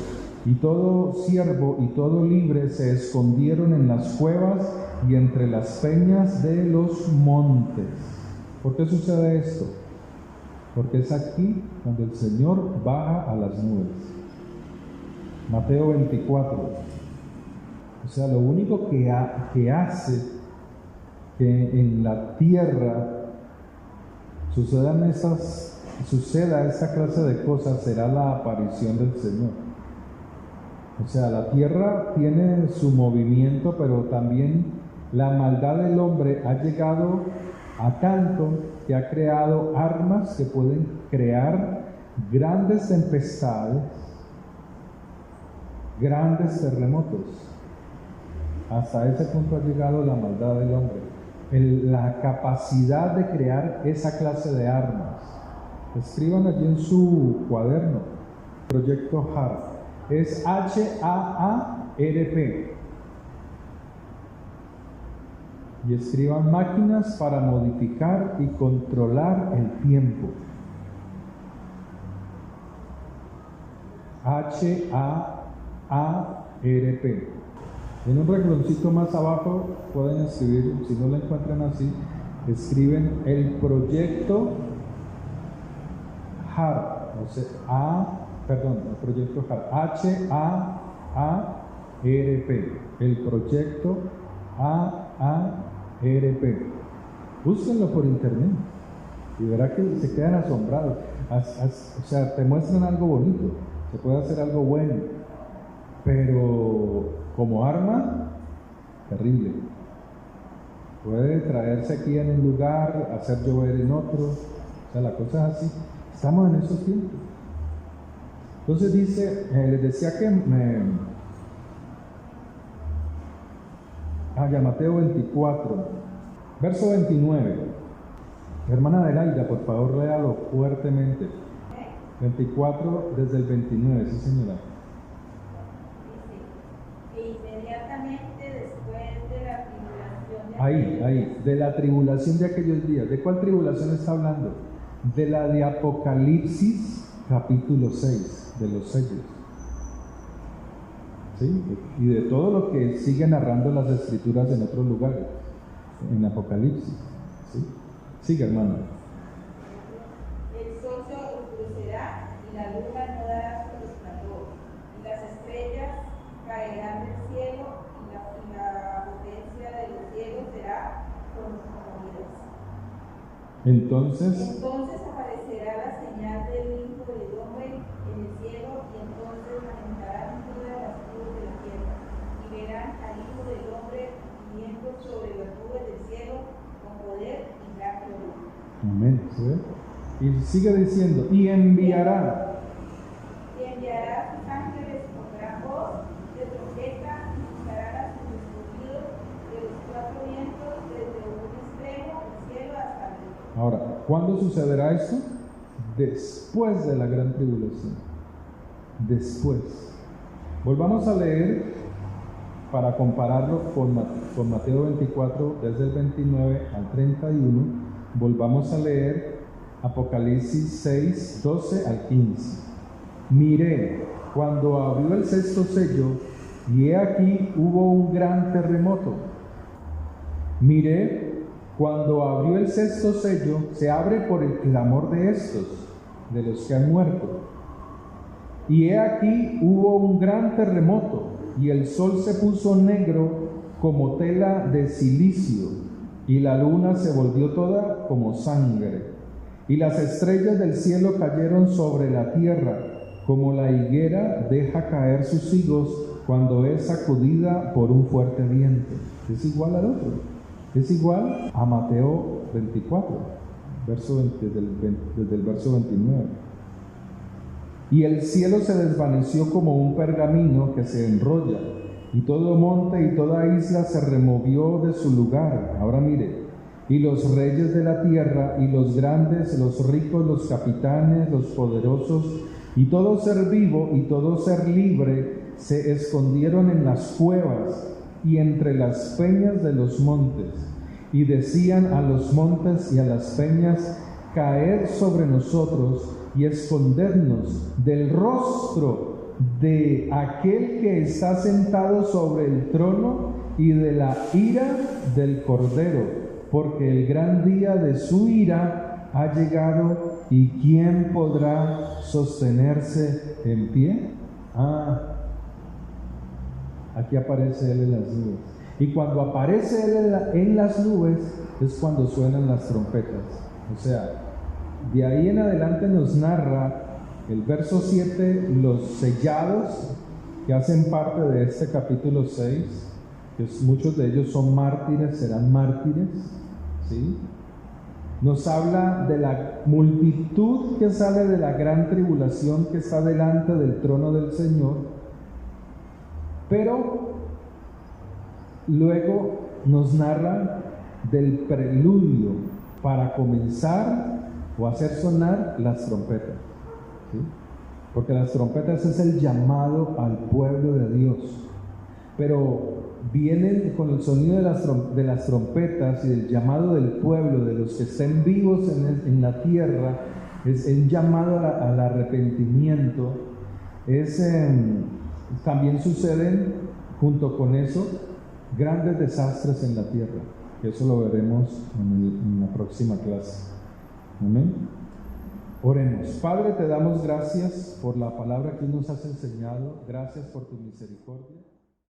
y todo siervo y todo libre se escondieron en las cuevas y entre las peñas de los montes. ¿Por qué sucede esto? Porque es aquí cuando el Señor baja a las nubes. Mateo 24. O sea, lo único que hace que en la tierra suceda esta clase de cosas será la aparición del Señor. O sea, la tierra tiene su movimiento, pero también la maldad del hombre ha llegado a tanto que ha creado armas que pueden crear grandes tempestades, grandes terremotos. Hasta ese punto ha llegado la maldad del hombre. La capacidad de crear esa clase de armas. Escriban allí en su cuaderno, Proyecto HAARP. Es HAARP. Y escriban: máquinas para modificar y controlar el tiempo. H-A-A-R-P. En un rengloncito más abajo pueden escribir, si no lo encuentran así, escriben el proyecto HARP, o sea, el proyecto HARP, H-A-A-R-P, el proyecto A-A-R-P. Búsquenlo por internet y verá que se quedan asombrados. O sea, te muestran algo bonito, se puede hacer algo bueno, pero como arma, terrible. Puede traerse aquí en un lugar, hacer llover en otro, o sea, la cosa es así. Estamos en esos tiempos. Entonces dice, les decía que Mateo 24, verso 29. Hermana Adelaida, por favor, léalo fuertemente. 24 desde el 29, sí señora. Dice, e inmediatamente después de la tribulación de la tribulación de aquellos días. ¿De cuál tribulación está hablando? De la de Apocalipsis, capítulo 6, de los sellos. ¿Sí? Y de todo lo que sigue narrando las escrituras en otros lugares, en Apocalipsis. ¿Sí? Sigue, hermano. El sol se oscurecerá y la luna no dará su resplandor, y las estrellas caerán del cielo, y la potencia de los cielos será conmovida. Entonces aparecerá la señal del Hijo del Hombre en el cielo, y entonces lamentarán todas las tribus de la tierra, y verán al Hijo del Hombre viniendo sobre las nubes del cielo con poder y gran gloria. Amén. ¿Sí? Y sigue diciendo, y enviará sus ángeles con gran voz de trompeta, y buscarán a sus escogidos de los cuatro vientos, desde un extremo del cielo hasta el otro. Ahora, ¿cuándo sucederá esto? Después de la gran tribulación. Después. Volvamos a leer para compararlo con Mateo 24, desde el 29 al 31. Volvamos a leer Apocalipsis 6, 12 al 15. Miré cuando abrió el sexto sello, y he aquí hubo un gran terremoto. Miré cuando abrió el sexto sello, se abre por el clamor de estos, de los que han muerto. Y he aquí hubo un gran terremoto, y el sol se puso negro como tela de cilicio, y la luna se volvió toda como sangre, y las estrellas del cielo cayeron sobre la tierra, como la higuera deja caer sus higos cuando es sacudida por un fuerte viento. Es igual al otro, es igual a Mateo 24, desde el verso 29. Y el cielo se desvaneció como un pergamino que se enrolla, y todo monte y toda isla se removió de su lugar. Ahora mire, y los reyes de la tierra, y los grandes, los ricos, los capitanes, los poderosos, y todo ser vivo y todo ser libre, se escondieron en las cuevas y entre las peñas de los montes, y decían a los montes y a las peñas: caed sobre nosotros y escondernos del rostro de aquel que está sentado sobre el trono y de la ira del Cordero, porque el gran día de su ira ha llegado, y ¿quién podrá sostenerse en pie? Aquí aparece Él en las nubes. Y cuando aparece Él en las nubes es cuando suenan las trompetas. O sea, de ahí en adelante nos narra el verso 7, los sellados que hacen parte de este capítulo 6, que muchos de ellos son mártires, serán mártires, ¿sí? Nos habla de la multitud que sale de la gran tribulación que está delante del trono del Señor, pero luego nos narra del preludio para comenzar o hacer sonar las trompetas, ¿sí? Porque las trompetas es el llamado al pueblo de Dios, pero vienen con el sonido de las trompetas y del llamado del pueblo, de los que estén vivos en la tierra, es el llamado al arrepentimiento, También suceden, junto con eso, grandes desastres en la tierra. Eso lo veremos en la próxima clase. Amén. Oremos. Padre, te damos gracias por la palabra que nos has enseñado. Gracias por tu misericordia.